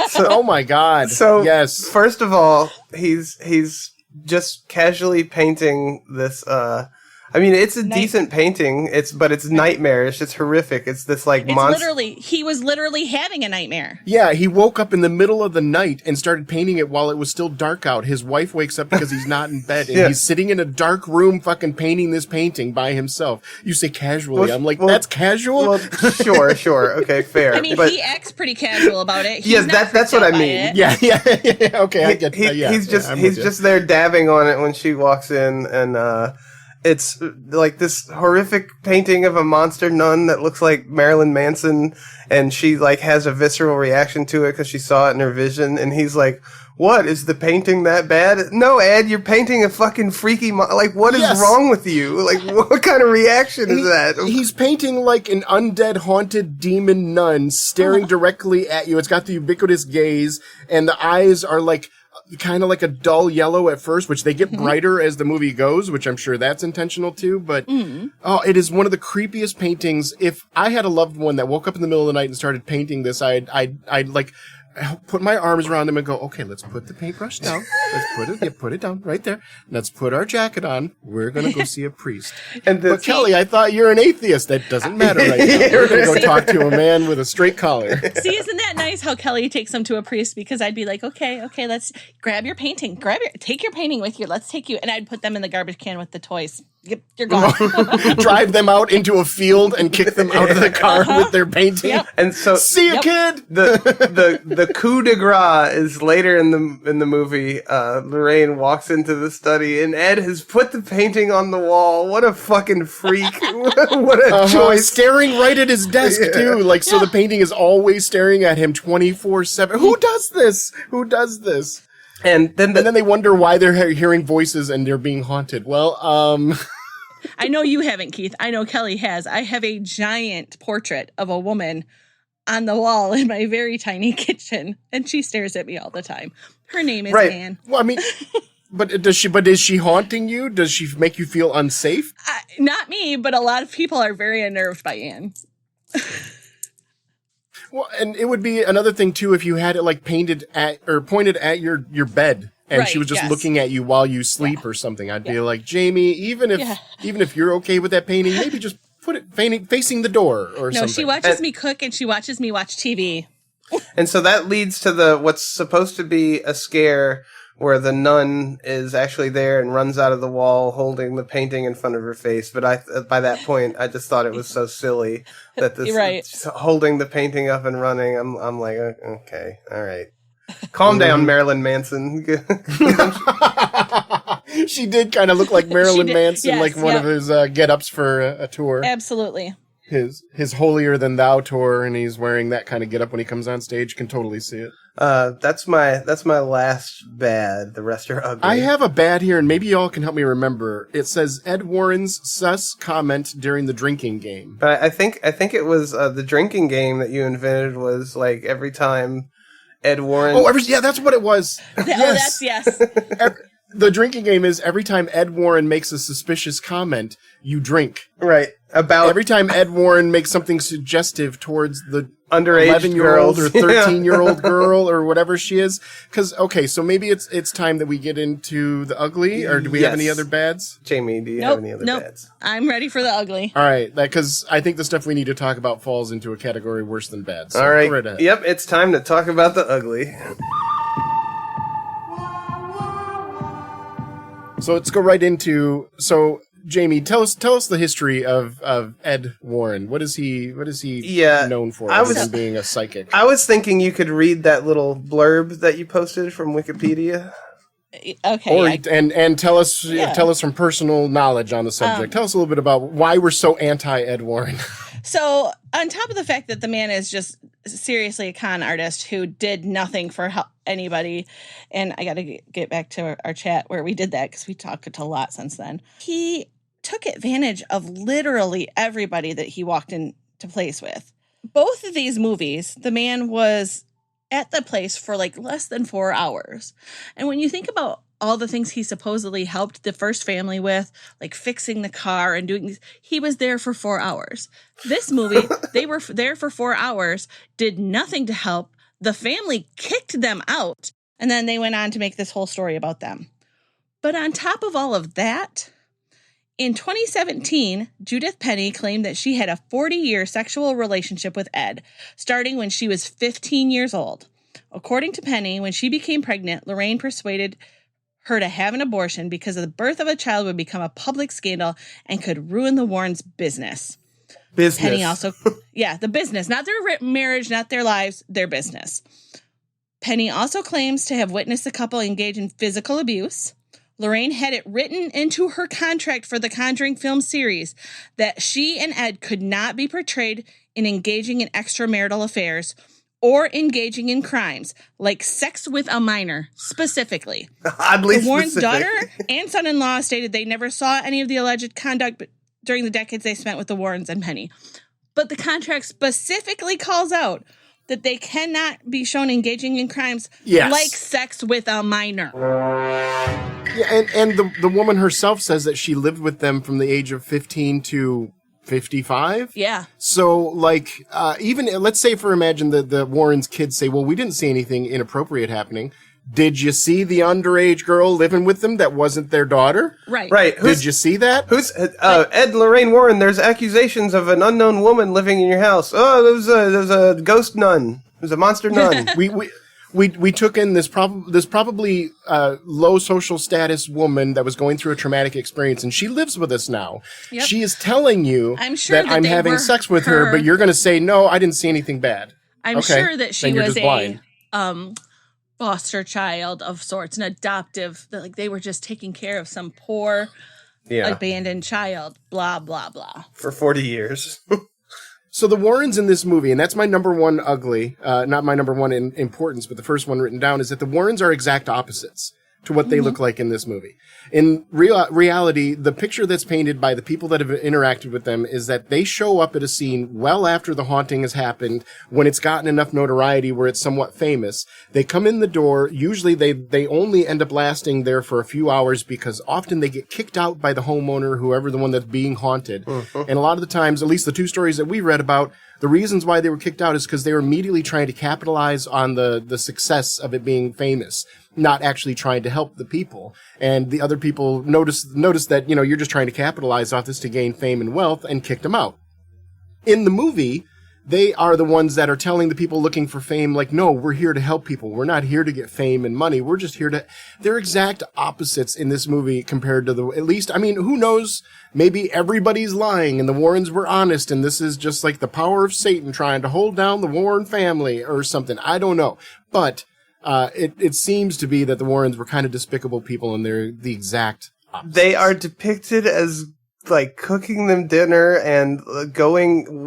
So, oh my God. So yes. First of all, he's just casually painting this it's a decent painting. But it's nightmarish. It's horrific. It's this he was literally having a nightmare. Yeah, he woke up in the middle of the night and started painting it while it was still dark out. His wife wakes up because he's not in bed, and he's sitting in a dark room fucking painting this painting by himself. You say casually. I'm like, that's casual? Well, sure. Okay, fair. I mean, he acts pretty casual about it. Yes, that's what I mean. Yeah. Okay, I get that. Yeah, he's just there dabbing on it when she walks in, and it's like this horrific painting of a monster nun that looks like Marilyn Manson, and she has a visceral reaction to it because she saw it in her vision, and he's like, what, is the painting that bad? No, Ed, you're painting a fucking freaky what is wrong with you? What kind of reaction is that? He's painting like an undead, haunted demon nun staring directly at you. It's got the ubiquitous gaze, and the eyes are kind of like a dull yellow at first, which they get brighter as the movie goes, which I'm sure that's intentional too. But it is one of the creepiest paintings. If I had a loved one that woke up in the middle of the night and started painting this, I'd put my arms around them and go, okay, let's put the paintbrush down. Let's put it down right there. Let's put our jacket on. We're going to go see a priest. But Kelley, I thought you're an atheist. That doesn't matter right now. We're going to go talk to a man with a straight collar. See, isn't that nice how Kelley takes them to a priest? Because I'd be like, okay, let's grab your painting. Take your painting with you. Let's take you. And I'd put them in the garbage can with the toys. Yep, you're gone. Drive them out into a field and kick them out of the car with their painting. Yep. And so, see you, kid. The coup de grace is later in the movie. Lorraine walks into the study, and Ed has put the painting on the wall. What a fucking freak! What a choice! Staring right at his desk too. So the painting is always staring at him 24/7. Who does this? And then they wonder why they're hearing voices and they're being haunted. Well, I know you haven't, Keith. I know Kelley has. I have a giant portrait of a woman on the wall in my very tiny kitchen, and she stares at me all the time. Her name is Right. Anne. Well, I mean, but is she haunting you? Does she make you feel unsafe? Not me, but a lot of people are very unnerved by Anne. Well, and it would be another thing too if you had it like painted at or pointed at your bed, and she Right, was just yes. looking at you while you sleep or something. I'd be like, Jamie, even if you're okay with that painting, maybe just put it facing the door or something. No, she watches me cook and she watches me watch TV. And so that leads to what's supposed to be a scare where the nun is actually there and runs out of the wall holding the painting in front of her face. But by that point, I just thought it was so silly that this Right. holding the painting up and running. I'm like, okay, all right. Calm down, Marilyn Manson. She did kind of look like Marilyn did, Manson, yes, like one of his get-ups for a tour. Absolutely. His holier than thou tour, and he's wearing that kind of get up when he comes on stage. Can totally see it. That's my last bad. The rest are ugly. I have a bad here, and maybe y'all can help me remember. It says Ed Warren's sus comment during the drinking game. But I think it was the drinking game that you invented was like every time Ed Warren. Oh, that's what it was. Oh, that's yes. The drinking game is every time Ed Warren makes a suspicious comment, you drink. Right. About Every time Ed Warren makes something suggestive towards the underage 11-year-old or girls. 13-year-old girl or whatever she is. Because, okay, so maybe it's time that we get into the ugly, or do we have any Yes. other bads? Jamie, do you have any other bads? I'm ready for the ugly. All right, because I think the stuff we need to talk about falls into a category worse than bad. So All right. go right ahead. Yep, it's time to talk about the ugly. So let's go right into. So Jamie, tell us the history of Ed Warren. What is he known for? I other was- than being a psychic. I was thinking you could read that little blurb that you posted from Wikipedia. Okay. Or I- and tell us Yeah. tell us from personal knowledge on the subject. Tell us a little bit about why we're so anti Ed Warren. So, on top of the fact that the man is just seriously a con artist who did nothing for anybody, and I got to get back to our chat where we did that because we talked a lot since then. He took advantage of literally everybody that he walked into place with. Both of these movies, the man was at the place for like less than 4 hours. And when you think about all the things he supposedly helped the first family with, like fixing the car and doing these, he was there for 4 hours. This movie, they were there for 4 hours, did nothing to help. The family kicked them out, and then they went on to make this whole story about them. But on top of all of that, in 2017, Judith Penny claimed that she had a 40-year sexual relationship with Ed, starting when she was 15 years old. According to Penny, when she became pregnant, Lorraine persuaded her to have an abortion because the birth of a child would become a public scandal and could ruin the Warrens' business. Business. Penny also, the business, not their marriage, not their lives, their business. Penny also claims to have witnessed the couple engage in physical abuse. Lorraine had it written into her contract for the Conjuring film series that she and Ed could not be portrayed in engaging in extramarital affairs or engaging in crimes, like sex with a minor, specifically. Oddly The Warren's specific. daughter and son-in-law stated they never saw any of the alleged conduct during the decades they spent with the Warrens and Penny. But the contract specifically calls out that they cannot be shown engaging in crimes Yes. like sex with a minor. Yeah, and the woman herself says that she lived with them from the age of 15 to 55. Yeah. So, like, even let's say imagine the Warrens' kids say, well, we didn't see anything inappropriate happening. Did you see the underage girl living with them that wasn't their daughter? Right. Right. Did you see that? Who's Ed and Lorraine Warren? There's accusations of an unknown woman living in your house. Oh, there's a ghost nun. There's a monster nun. We took in this probably low social status woman that was going through a traumatic experience, and she lives with us now. Yep. She is telling you I'm sure that I'm they having were sex with her, but you're going to say, no, I didn't see anything bad. I'm Okay, sure that she then you're was just blind. a foster child of sorts, an adoptive, that like they were just taking care of some poor Yeah. abandoned child, blah, blah, blah. For 40 years. So the Warrens in this movie, and that's my number one ugly, not my number one in importance, but the first one written down, is that the Warrens are exact opposites. to what they look like in this movie. In reality, the picture that's painted by the people that have interacted with them is that they show up at a scene well after the haunting has happened, when it's gotten enough notoriety where it's somewhat famous. They come in the door. Usually they only end up lasting there for a few hours because often they get kicked out by the homeowner, whoever the one that's being haunted. And a lot of the times, at least the 2 stories that we read about, the reasons why they were kicked out is because they were immediately trying to capitalize on the success of it being famous, not actually trying to help the people. And the other people noticed that, you're just trying to capitalize off this to gain fame and wealth, and kicked them out. In the movie, they are the ones that are telling the people looking for fame, like, no, we're here to help people. We're not here to get fame and money. We're just here to... They're exact opposites in this movie compared to at least, who knows? Maybe everybody's lying and the Warrens were honest and this is just like the power of Satan trying to hold down the Warren family or something. I don't know. But it seems to be that the Warrens were kind of despicable people, and they're the exact opposites. They are depicted as like cooking them dinner and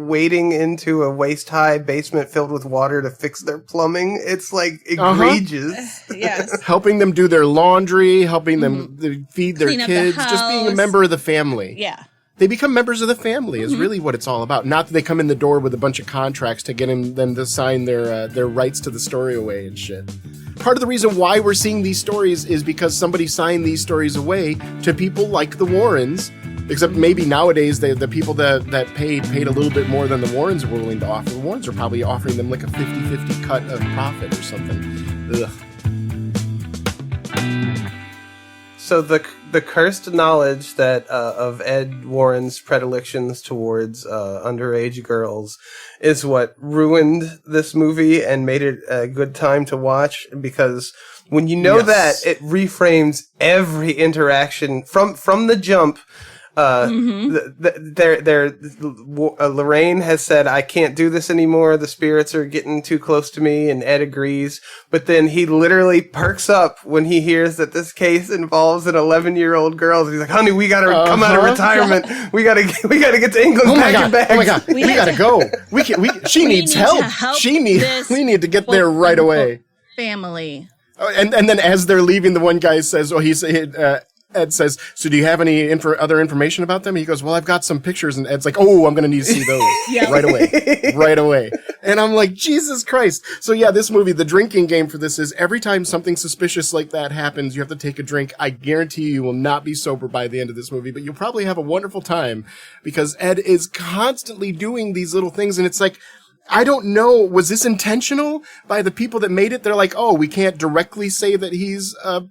wading into a waist-high basement filled with water to fix their plumbing. It's like egregious. Yes. Helping them do their laundry, helping them feed their Clean up the kids, just being a house. member of the family. Yeah. They become members of the family is really what it's all about. Not that they come in the door with a bunch of contracts to get them to sign their rights to the story away and shit. Part of the reason why we're seeing these stories is because somebody signed these stories away to people like the Warrens. Except maybe nowadays the people that paid a little bit more than the Warrens were willing to offer. The Warrens are probably offering them like a 50-50 cut of profit or something. Ugh. So the cursed knowledge that of Ed Warren's predilections towards underage girls is what ruined this movie and made it a good time to watch, because when you know that, it reframes every interaction from the jump. Lorraine has said, I can't do this anymore. The spirits are getting too close to me, and Ed agrees. But then he literally perks up when he hears that this case involves an 11-year-old girl. He's like, honey, we gotta come out of retirement. We gotta get to England packing bags. Oh my god, we gotta go. She needs help. We need to get there right away. Family. Oh, and then as they're leaving, the one guy says, Ed says, so do you have any other information about them? He goes, well, I've got some pictures. And Ed's like, oh, I'm going to need to see those right away. And I'm like, Jesus Christ. So yeah, this movie, the drinking game for this is every time something suspicious like that happens, you have to take a drink. I guarantee you will not be sober by the end of this movie, but you'll probably have a wonderful time because Ed is constantly doing these little things. And it's like, I don't know, was this intentional by the people that made it? They're like, oh, we can't directly say that he's a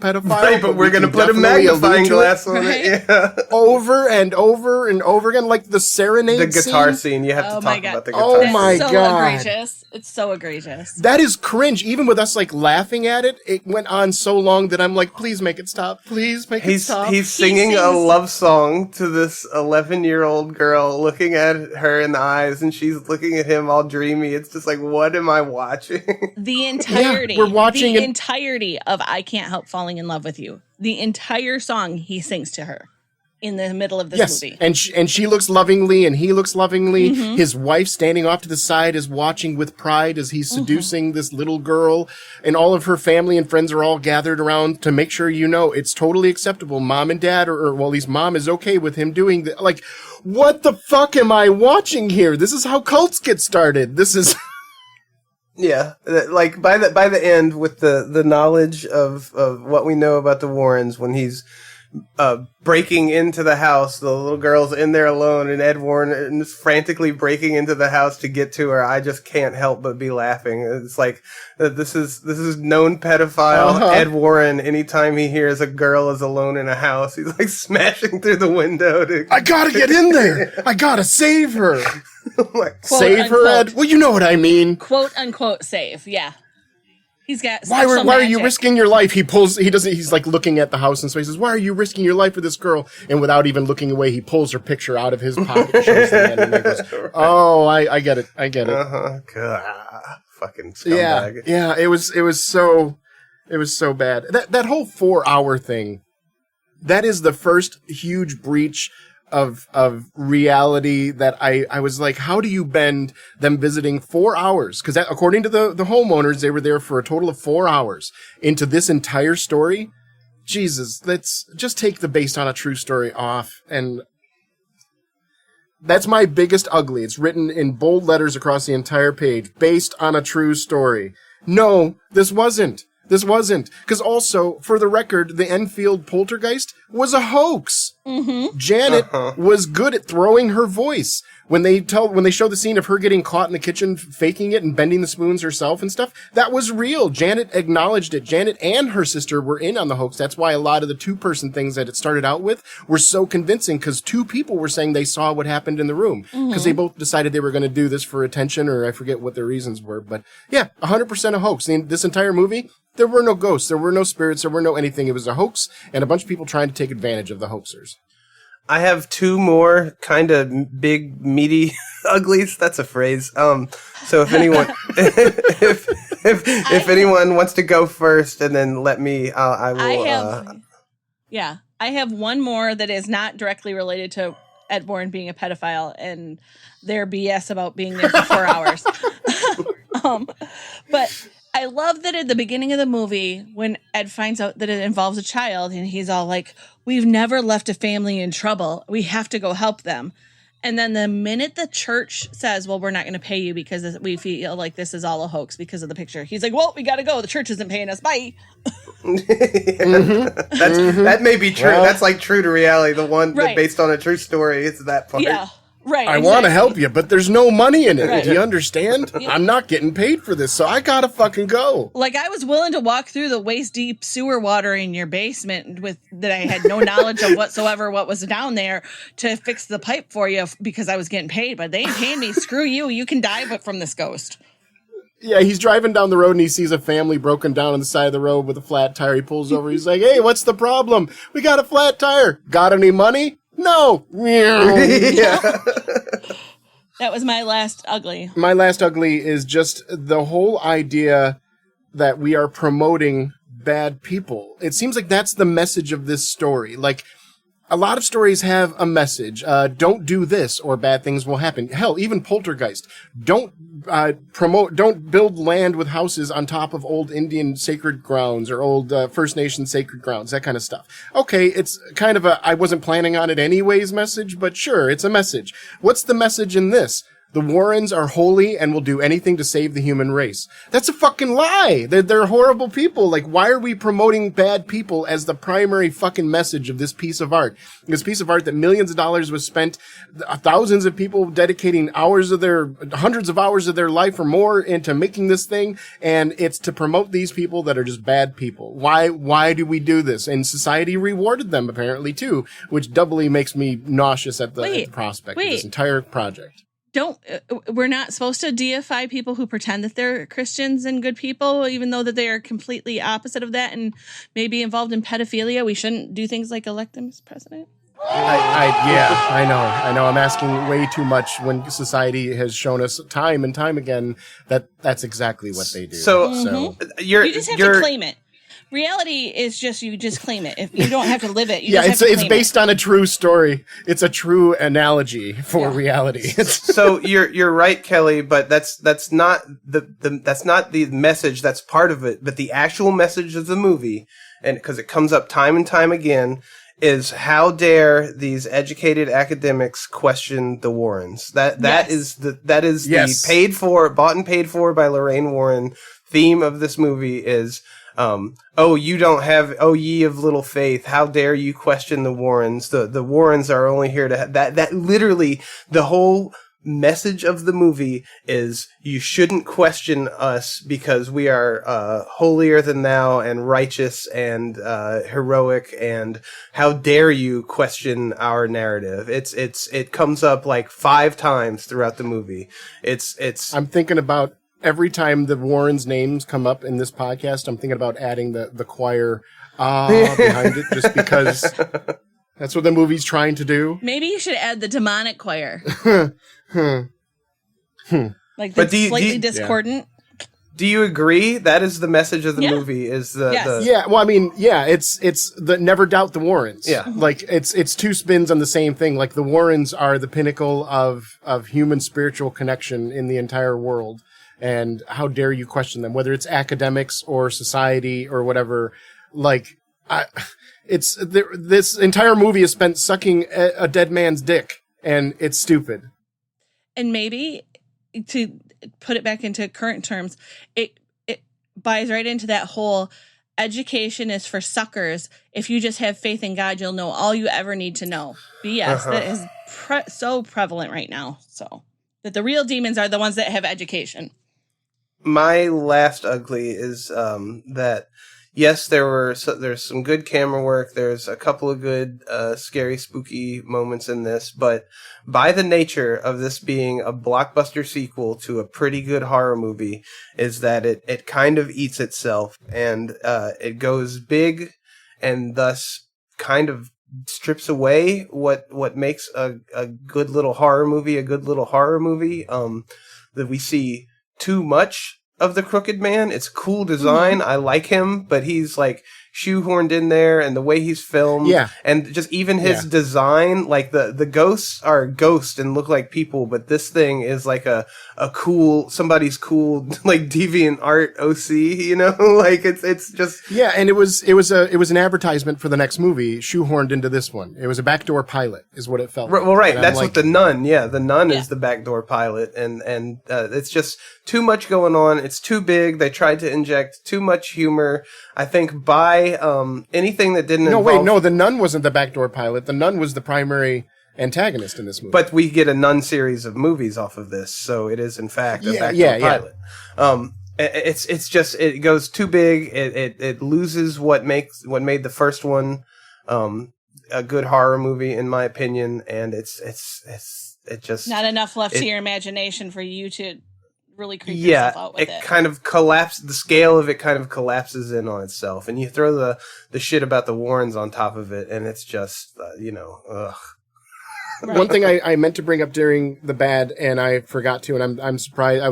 pedophile. Right, but we're going to put a magnifying glass on it. Yeah. Over and over and over again, like the serenade The guitar scene. You have to talk about the guitar Oh scene. my so God. Egregious. It's so egregious. That is cringe. Even with us like laughing at it, it went on so long that I'm like, please make it stop. Please make it stop. He's singing a love song to this 11-year-old girl, looking at her in the eyes, and she's looking at him all dreamy. It's just like, what am I watching? The entirety. we're watching the it- entirety of I Can't Help Falling in Love with You. The entire song he sings to her in the middle of this movie. And she looks lovingly and he looks lovingly. His wife standing off to the side is watching with pride as he's seducing this little girl, and all of her family and friends are all gathered around to make sure it's totally acceptable. Mom and dad or at least mom is okay with him doing that. Like, what the fuck am I watching here? This is how cults get started. This is Yeah, like by the end, with the knowledge of what we know about the Warrens, when he's breaking into the house, the little girl's in there alone, and Ed Warren is frantically breaking into the house to get to her. I just can't help but be laughing. It's like this is known pedophile Ed Warren. Anytime he hears a girl is alone in a house, he's like smashing through the window to. I gotta get in there. I gotta save her. Like, Save her, Ed? Well, you know what I mean. Quote unquote save. Yeah. He's got Why special are you magic. risking your life? He's like looking at the house, and so he says, why are you risking your life for this girl? And without even looking away, he pulls her picture out of his pocket and shows the man, and he goes, oh, I get it. God, fucking scumbag. Yeah, it was so bad. That whole 4-hour thing, that is the first huge breach of reality that I was like, how do you bend them visiting 4 hours? Because according to the homeowners, they were there for a total of 4 hours into this entire story. Jesus, let's just take the based on a true story off. And that's my biggest ugly. It's written in bold letters across the entire page, based on a true story. No, this wasn't. This wasn't. Because also, for the record, the Enfield poltergeist was a hoax. Mm-hmm. Janet was good at throwing her voice. When they show the scene of her getting caught in the kitchen, faking it and bending the spoons herself and stuff, that was real. Janet acknowledged it. Janet and her sister were in on the hoax. That's why a lot of the two-person things that it started out with were so convincing, because two people were saying they saw what happened in the room. Because they both decided they were going to do this for attention, or I forget what their reasons were. But yeah, 100% a hoax. This entire movie, there were no ghosts, there were no spirits, there were no anything. It was a hoax and a bunch of people trying to take advantage of the hoaxers. I have two more kind of big, meaty uglies. That's a phrase. So if anyone, if anyone wants to go first, and then let me, I will. I have one more that is not directly related to Ed Bourne being a pedophile and their BS about being there for 4 hours. But I love that at the beginning of the movie, when Ed finds out that it involves a child, and he's all like, we've never left a family in trouble. We have to go help them. And then the minute the church says, well, we're not going to pay you because we feel like this is all a hoax because of the picture, he's like, well, we got to go. The church isn't paying us. Bye. That may be true. Well, that's like true to reality. The one Right. that based on a true story is that part. Yeah. Right. I want to help you, but there's no money in it. Right. Do you understand? I'm not getting paid for this, so I gotta fucking go. Like, I was willing to walk through the waist-deep sewer water in your basement with that I had no knowledge of whatsoever what was down there to fix the pipe for you because I was getting paid, but they ain't paying me. Screw you. You can die from this ghost. Yeah, he's driving down the road and he sees a family broken down on the side of the road with a flat tire. He pulls over. He's like, hey, what's the problem? We got a flat tire. Got any money? No. Yeah. That was my last ugly. My last ugly is just the whole idea that we are promoting bad people. It seems like that's the message of this story. Like, a lot of stories have a message. Don't do this or bad things will happen. Hell, even Poltergeist. Don't build land with houses on top of old Indian sacred grounds or old First Nation sacred grounds, that kind of stuff. Okay, it's kind of I wasn't planning on it anyways message, but sure, it's a message. What's the message in this? The Warrens are holy and will do anything to save the human race. That's a fucking lie. They're horrible people. Like, why are we promoting bad people as the primary fucking message of this piece of art? This piece of art that millions of dollars was spent, thousands of people dedicating hundreds of hours of their life or more into making this thing, and it's to promote these people that are just bad people. Why do we do this? And society rewarded them apparently too, which doubly makes me nauseous at the prospect of this entire project. We're not supposed to deify people who pretend that they're Christians and good people, even though that they are completely opposite of that and maybe involved in pedophilia. We shouldn't do things like elect them as president. I know. I'm asking way too much when society has shown us time and time again that that's exactly what they do. So you just have to claim it. Reality is just you just claim it. If you don't have to live it, it's based on a true story. It's a true analogy for reality. So you're right, Kelley, but that's not the message. That's part of it. But the actual message of the movie, and because it comes up time and time again, is how dare these educated academics question the Warrens? That is the bought and paid for by Lorraine Warren theme of this movie is. You don't have, ye of little faith, how dare you question the Warrens? The Warrens are only here to that literally the whole message of the movie is you shouldn't question us because we are holier than thou and righteous and heroic, and how dare you question our narrative. It comes up like 5 times throughout the movie. I'm thinking about every time the Warrens' names come up in this podcast, I'm thinking about adding the choir behind it, just because that's what the movie's trying to do. Maybe you should add the demonic choir. Like but slightly discordant. Do you agree? That is the message of the Yeah. movie. Is the Yes. the Yeah, well, I mean, yeah, it's the never doubt the Warrens. Yeah. Like it's two spins on the same thing. Like the Warrens are the pinnacle of human spiritual connection in the entire world. And how dare you question them, whether it's academics or society or whatever. Like, this entire movie is spent sucking a dead man's dick, and it's stupid. And maybe to put it back into current terms, it buys right into that whole education is for suckers. If you just have faith in God, you'll know all you ever need to know. BS that is so prevalent right now. So that the real demons are the ones that have education. My last ugly is that yes, there's some good camera work. There's a couple of good scary, spooky moments in this, but by the nature of this being a blockbuster sequel to a pretty good horror movie, is that it kind of eats itself, and it goes big, and thus kind of strips away what makes a good little horror movie a good little horror movie. That we see too much of the Crooked Man. It's cool design. I like him, but he's like shoehorned in there, and the way he's filmed, and just even his design, like the ghosts are ghosts and look like people, but this thing is like a cool, somebody's cool, like deviant art OC, you know, like it's just and it was an advertisement for the next movie shoehorned into this one. It was a backdoor pilot, is what it felt like. Well, right. And That's what the Nun. Yeah, the Nun is the backdoor pilot, and it's just too much going on. It's too big. They tried to inject too much humor. I think by anything that didn't involve... the Nun wasn't the backdoor pilot. The Nun was the primary antagonist in this movie. But we get a Nun series of movies off of this, so it is in fact a backdoor pilot. It's just, it goes too big. It loses what made the first one a good horror movie, in my opinion, and it just not enough left to your imagination for you to really creep yourself out with it. It kind of collapsed. The scale of it kind of collapses in on itself, and you throw the shit about the Warrens on top of it, and it's just ugh. Right. One thing I meant to bring up during the bad, and I forgot to, and I'm surprised.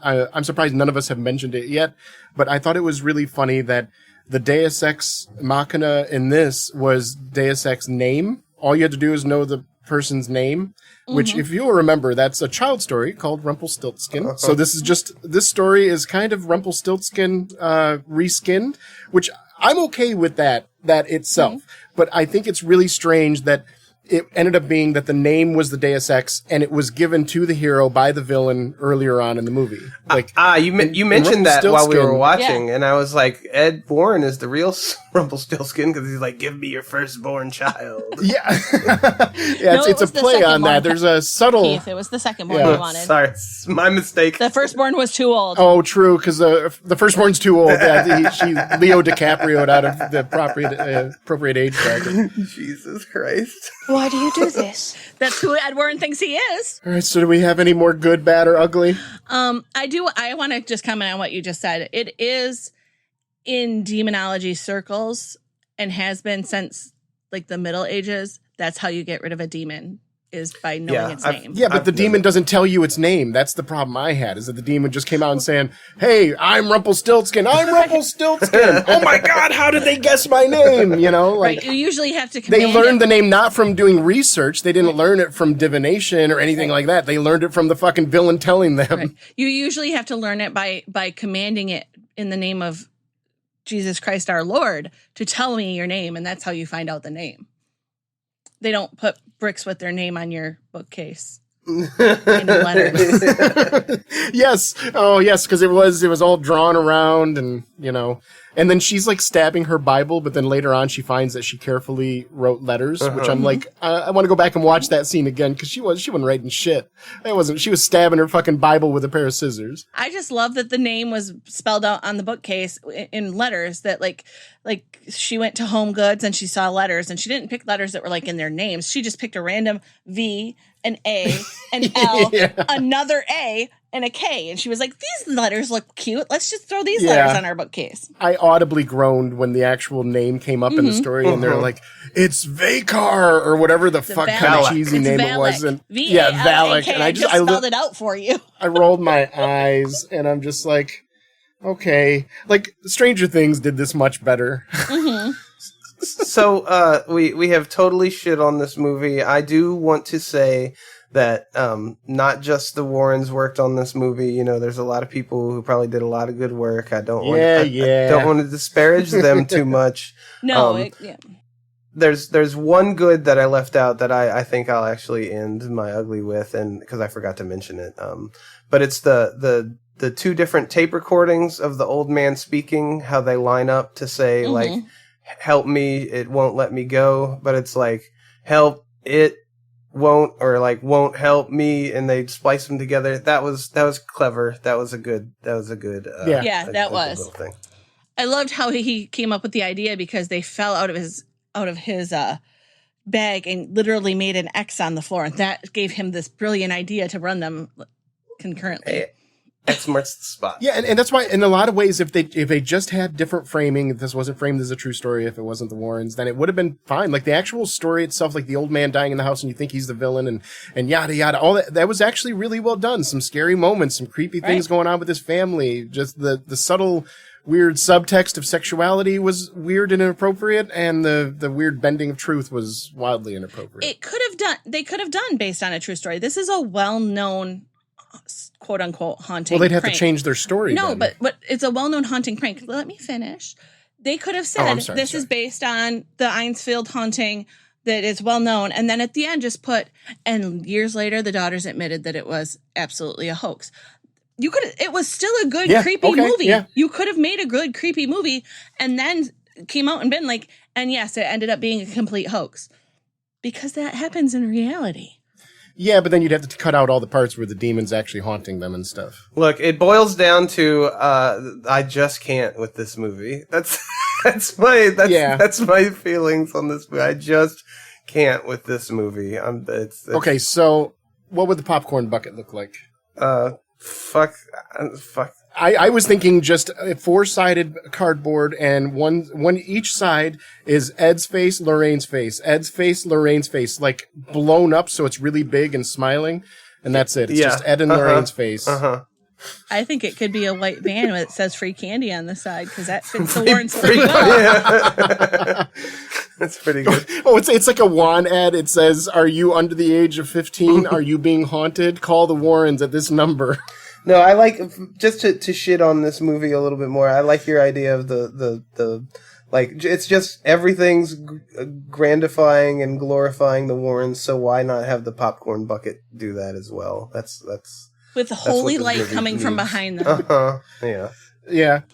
I'm surprised none of us have mentioned it yet, but I thought it was really funny that the Deus Ex Machina in this was Deus Ex name. All you had to do is know the person's name, which, if you'll remember, that's a child story called Rumpelstiltskin. So this story is kind of Rumpelstiltskin reskinned, which I'm okay with that itself. But I think it's really strange that it ended up being that the name was the Deus Ex, and it was given to the hero by the villain earlier on in the movie. Like, you mentioned that while we were watching, Yeah. and I was like, Ed Warren is the real Rumpelstiltskin, because he's like, give me your firstborn child. It's a play on that. There's a subtle... Keith, it was the second one you wanted. Sorry, it's my mistake. The firstborn was too old. Oh, true, because the firstborn's too old. She Leo DiCaprio'd out of the appropriate age bracket. Jesus Christ. Why do you do this? That's who Ed Warren thinks he is. All right, so do we have any more good, bad, or ugly? I want to just comment on what you just said. It is in demonology circles, and has been since like the Middle Ages. That's how you get rid of a demon, is by knowing its name. Yeah, but the demon doesn't tell you its name. That's the problem I had, is that the demon just came out and saying, hey, I'm Rumpelstiltskin. I'm Rumpelstiltskin. Oh my God, how did they guess my name? You know, like, right. You usually have to they command learned it. the name not from doing research. They didn't learn it from divination or anything like that. They learned it from the fucking villain telling them. Right. You usually have to learn it by commanding it in the name of Jesus Christ our Lord to tell me your name, and that's how you find out the name. They don't put bricks with their name on your bookcase. In letters. Yes. Oh, yes, because it was all drawn around, and, you know. And then she's like stabbing her Bible, but then later on she finds that she carefully wrote letters, which I'm like, I want to go back and watch that scene again, because she wasn't writing shit. She was stabbing her fucking Bible with a pair of scissors. I just love that the name was spelled out on the bookcase in letters, that like she went to Home Goods and she saw letters, and she didn't pick letters that were like in their names. She just picked a random V, an A, an L, another A, and a K. And she was like, these letters look cute. Let's just throw these letters on our bookcase. I audibly groaned when the actual name came up in the story, and they're like, it's Vakar, or whatever the fuck kind of cheesy name it was. And V-A-L-A-K. Valak. And I just spelled it out for you. I rolled my eyes, and I'm just like, okay. Like, Stranger Things did this much better. So we have totally shit on this movie. I do want to say that not just the Warrens worked on this movie. You know, there's a lot of people who probably did a lot of good work. I don't want to disparage them too much. No, There's one good that I left out that I think I'll actually end my ugly with, and because I forgot to mention it. But it's the two different tape recordings of the old man speaking, how they line up to say like, help me, it won't let me go, but it's like, help, it won't, or like, won't help me, and they splice them together. That was clever. That was a good that was. Thing. I loved how he came up with the idea because they fell out of his bag and literally made an X on the floor, and that gave him this brilliant idea to run them concurrently. Hey, X marks the spot. Yeah, and that's why, in a lot of ways, if they just had different framing, if this wasn't framed as a true story, if it wasn't the Warrens, then it would have been fine. Like, the actual story itself, like the old man dying in the house and you think he's the villain and yada yada, all that was actually really well done. Some scary moments, some creepy things going on with his family, just the subtle weird subtext of sexuality was weird and inappropriate, and the weird bending of truth was wildly inappropriate. They could have done based on a true story. This is a well-known quote unquote haunting. Well, they'd have prank. to change their story. No, then. but it's a well-known haunting prank. Let me finish. They could have said this is based on the Einsfield haunting that is well known, and then at the end just put, and years later the daughters admitted that it was absolutely a hoax. You could. It was still a good creepy movie. Yeah. You could have made a good creepy movie, and then came out and been like, and yes, it ended up being a complete hoax, because that happens in reality. Yeah, but then you'd have to cut out all the parts where the demon's actually haunting them and stuff. Look, it boils down to I just can't with this movie. That's my feelings on this movie. I just can't with this movie. It's okay, so what would the popcorn bucket look like? Fuck. I was thinking just a 4-sided cardboard, and one each side is Ed's face, Lorraine's face, Ed's face, Lorraine's face, like blown up so it's really big and smiling, and that's it. It's just Ed and Lorraine's face. I think it could be a white van that says free candy on the side, because that fits the Warrens pretty well. Yeah. That's pretty good. Oh, it's like a Juan ad. It says, "Are you under the age of 15? Are you being haunted? Call the Warrens at this number." No, I like, just to shit on this movie a little bit more, I like your idea of the like, it's just everything's grandifying and glorifying the Warrens, so why not have the popcorn bucket do that as well? That's with the holy light coming from behind them. Yeah.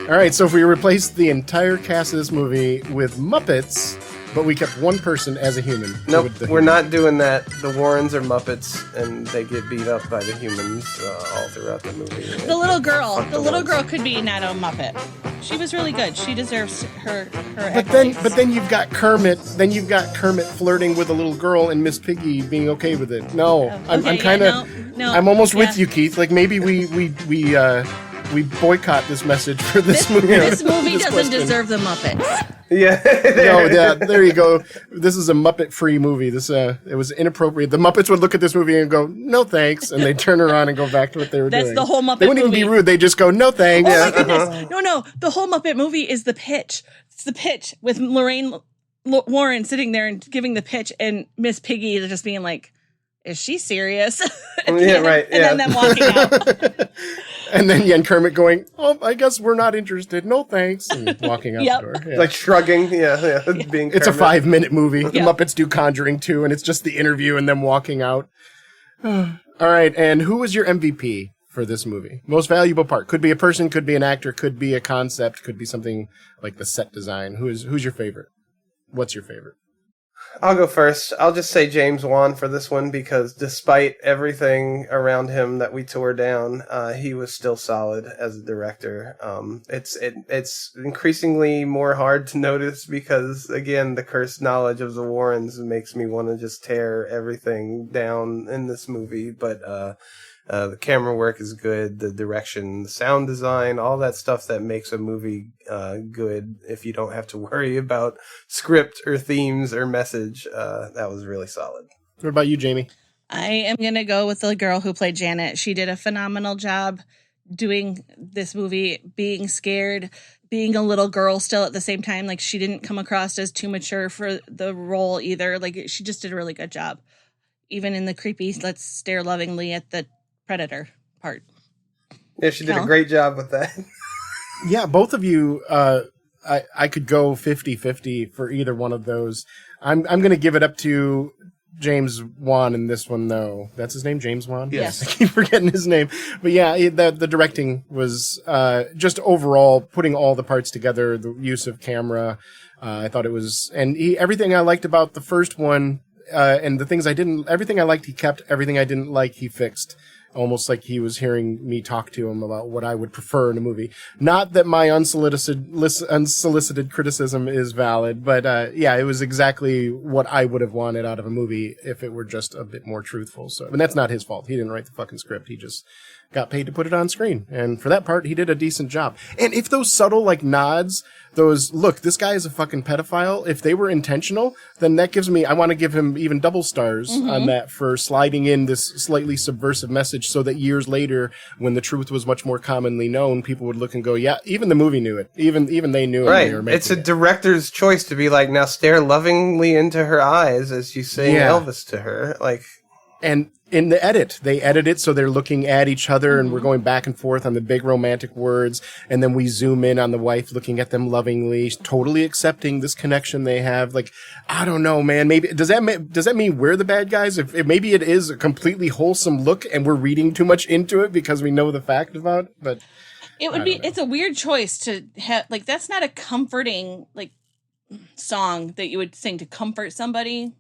All right, so if we replaced the entire cast of this movie with Muppets, but we kept one person as a human. Nope, we're not doing that. The Warrens are Muppets, and they get beat up by the humans all throughout the movie. The little girl could be not a Muppet. She was really good. She deserves her. But then you've got Kermit. Then you've got Kermit flirting with a little girl, and Miss Piggy being okay with it. No, I'm kind of. No, I'm almost with you, Keith. Like, maybe we boycott this message for this movie. This movie doesn't deserve the Muppets. Yeah. There you go. This is a Muppet-free movie. It was inappropriate. The Muppets would look at this movie and go, "No thanks," and they turn around and go back to what they were doing. That's the whole Muppet movie. They wouldn't even be rude. They just go, "No thanks." Oh my goodness. No. The whole Muppet movie is the pitch. It's the pitch with Lorraine Warren sitting there and giving the pitch, and Miss Piggy just being like, "Is she serious?" Right. And then them walking out. And then Kermit going, "Oh, I guess we're not interested. No thanks," and walking out the door. Yeah. Like shrugging. Yeah. Being it's a Kermit. 5-minute movie. The Muppets do Conjuring 2, and it's just the interview and them walking out. All right, and who was your MVP for this movie? Most valuable part. Could be a person, could be an actor, could be a concept, could be something like the set design. Who's your favorite? What's your favorite? I'll go first. I'll just say James Wan for this one, because despite everything around him that we tore down, he was still solid as a director. It's increasingly more hard to notice because, again, the cursed knowledge of the Warrens makes me want to just tear everything down in this movie. But The camera work is good. The direction, the sound design, all that stuff that makes a movie good. If you don't have to worry about script or themes or message, that was really solid. What about you, Jamie? I am going to go with the girl who played Janet. She did a phenomenal job doing this movie, being scared, being a little girl still at the same time. Like, she didn't come across as too mature for the role either. Like, she just did a really good job. Even in the creepy, let's stare lovingly at the predator part. Yeah, she did a great job with that. Yeah, both of you, I could go 50-50 for either one of those. I'm going to give it up to James Wan in this one, though. That's his name, James Wan? Yes. I keep forgetting his name. But yeah, the directing was just overall putting all the parts together, the use of camera. I thought it was... And everything I liked about the first one, and the things I didn't... Everything I liked, he kept. Everything I didn't like, he fixed. Almost like he was hearing me talk to him about what I would prefer in a movie. Not that my unsolicited criticism is valid, but yeah, it was exactly what I would have wanted out of a movie if it were just a bit more truthful. So, and that's not his fault. He didn't write the fucking script. He just got paid to put it on screen. And for that part, he did a decent job. And if those subtle, like, nods, those, look, this guy is a fucking pedophile, if they were intentional, then that gives me, I want to give him even double stars on that for sliding in this slightly subversive message so that years later, when the truth was much more commonly known, people would look and go, yeah, even the movie knew it. Even they knew it. Right. When they were making It's a director's choice to be like, now stare lovingly into her eyes as you sing Elvis to her. Like, and in the edit, they edit it so they're looking at each other and we're going back and forth on the big romantic words. And then we zoom in on the wife looking at them lovingly, totally accepting this connection they have. Like, I don't know, man. Maybe, does that mean we're the bad guys? If maybe it is a completely wholesome look and we're reading too much into it because we know the fact about it, but it would be, it's a weird choice to have, like, that's not a comforting, like, song that you would sing to comfort somebody.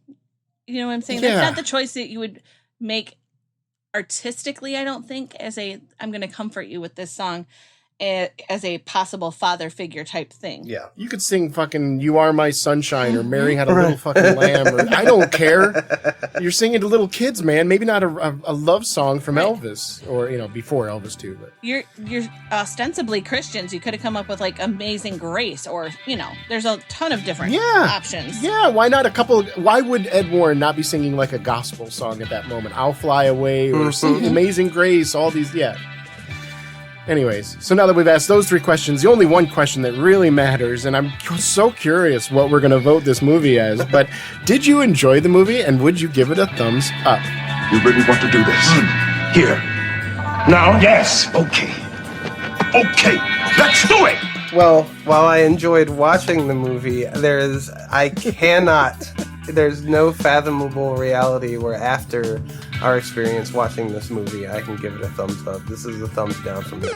You know what I'm saying? Yeah. That's not the choice that you would make artistically, I don't think, as a, I'm going to comfort you with this song, as a possible father figure type thing. yeah. you could sing fucking You Are My Sunshine or Mary Had a Little Fucking Lamb or I don't care. You're singing to little kids, man. Maybe not a love song from Elvis or, you know, before Elvis too, but You're ostensibly Christians. You could have come up with, like, Amazing Grace, or, you know, there's a ton of different options. Yeah, why not why would Ed Warren not be singing like a gospel song at that moment? I'll Fly Away or sing Amazing Grace, all these, Anyways, so now that we've asked those three questions, the only one question that really matters, and I'm so curious what we're going to vote this movie as, but did you enjoy the movie and would you give it a thumbs up? You really want to do this? Here. Now, yes. Okay. Okay. Let's do it. Well, while I enjoyed watching the movie, there's no fathomable reality where after our experience watching this movie, I can give it a thumbs up. This is a thumbs down for me.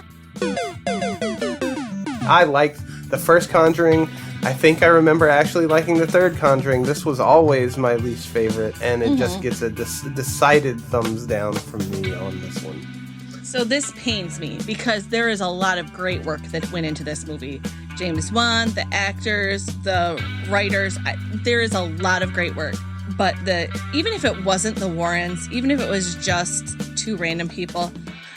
I liked the first Conjuring. I think I remember actually liking the third Conjuring. This was always my least favorite, and it just gets a decided thumbs down from me on this one. So this pains me because there is a lot of great work that went into this movie. James Wan, the actors, the writers, there is a lot of great work. But even if it wasn't the Warrens, even if it was just two random people,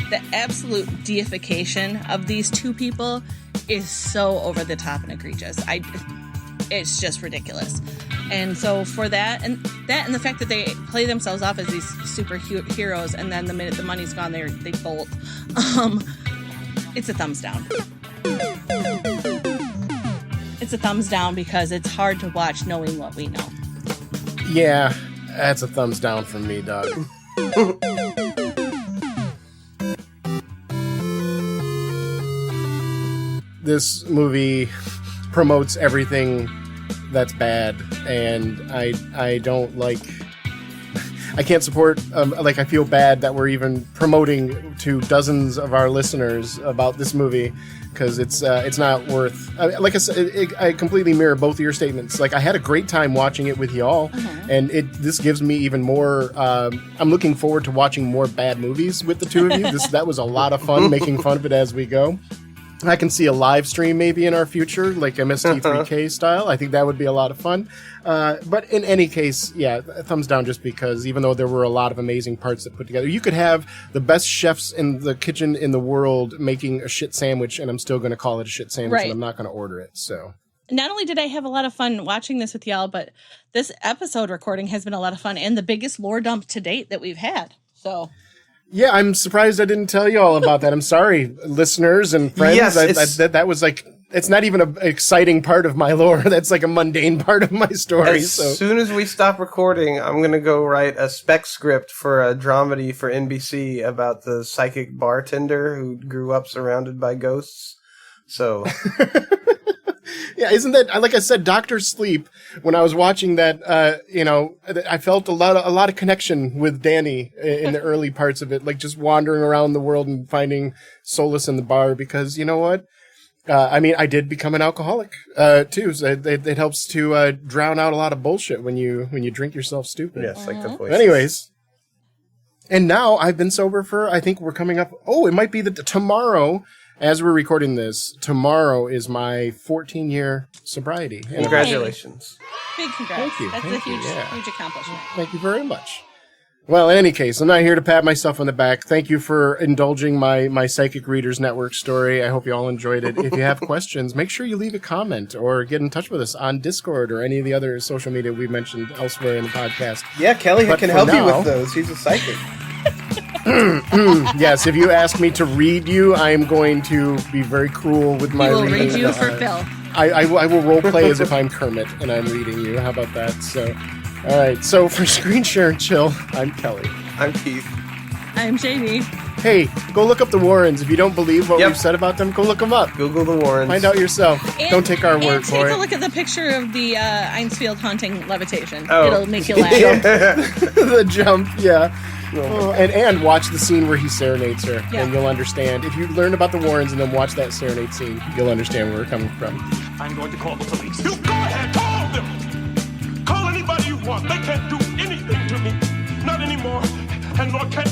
the absolute deification of these two people is so over the top and egregious. It's just ridiculous. And so for that and the fact that they play themselves off as these superheroes, and then the minute the money's gone, they bolt. It's a thumbs down. It's a thumbs down because it's hard to watch knowing what we know. Yeah, that's a thumbs down from me, dog. This movie promotes everything that's bad, and I don't like... I can't support... I feel bad that we're even promoting to dozens of our listeners about this movie, because it's not worth... like I said, I completely mirror both of your statements. Like, I had a great time watching it with y'all, and this gives me even more... I'm looking forward to watching more bad movies with the two of you. That was a lot of fun, making fun of it as we go. I can see a live stream maybe in our future, like MST3K style. I think that would be a lot of fun. But in any case, yeah, thumbs down just because even though there were a lot of amazing parts that put together, you could have the best chefs in the kitchen in the world making a shit sandwich, and I'm still going to call it a shit sandwich, Right. and I'm not going to order it. So Not only did I have a lot of fun watching this with y'all, but this episode recording has been a lot of fun and the biggest lore dump to date that we've had. So... yeah, I'm surprised I didn't tell you all about that. I'm sorry, listeners and friends. Yes, that was like, it's not even an exciting part of my lore. That's like a mundane part of my story. As So soon as we stop recording, I'm going to go write a spec script for a dramedy for NBC about the psychic bartender who grew up surrounded by ghosts. So... yeah, isn't that, like I said, Dr. Sleep, when I was watching that, I felt a lot of connection with Danny in the early parts of it, like just wandering around the world and finding solace in the bar because, you know what? I did become an alcoholic, too, so it helps to drown out a lot of bullshit when you drink yourself stupid. yes, like the voices. Anyways, and now I've been sober for, I think we're coming up, it might be tomorrow, as we're recording this, tomorrow is my 14-year sobriety. And Congratulations. Big congrats. Thank you, That's thank a you, huge, yeah. huge accomplishment. Thank you very much. Well, in any case, I'm not here to pat myself on the back. Thank you for indulging my Psychic Readers Network story. I hope you all enjoyed it. If you have questions, make sure you leave a comment or get in touch with us on Discord or any of the other social media we mentioned elsewhere in the podcast. Yeah, Kelley But can for help you now- with those. He's a psychic. Yes, if you ask me to read you, I am going to be very cruel with my We will reading. read you for Phil. I will role play as if I'm Kermit and I'm reading you. How about that? So, all right. So for Screen Share and Chill, I'm Kelley. I'm Keith. I'm JD. Hey, go look up the Warrens. If you don't believe what Yep. we've said about them, go look them up. Google the Warrens. Find out yourself. Don't take our word And for take it. a look at the picture of the Einsfield haunting levitation. Oh. It'll make you laugh. The jump, yeah. Oh, and watch the scene where he serenades her, Yeah. and you'll understand. If you learn about the Warrens and then watch that serenade scene, you'll understand where we're coming from. I'm going to call the police. You go ahead, call them. Call anybody you want. They can't do anything to me. Not anymore. And nor can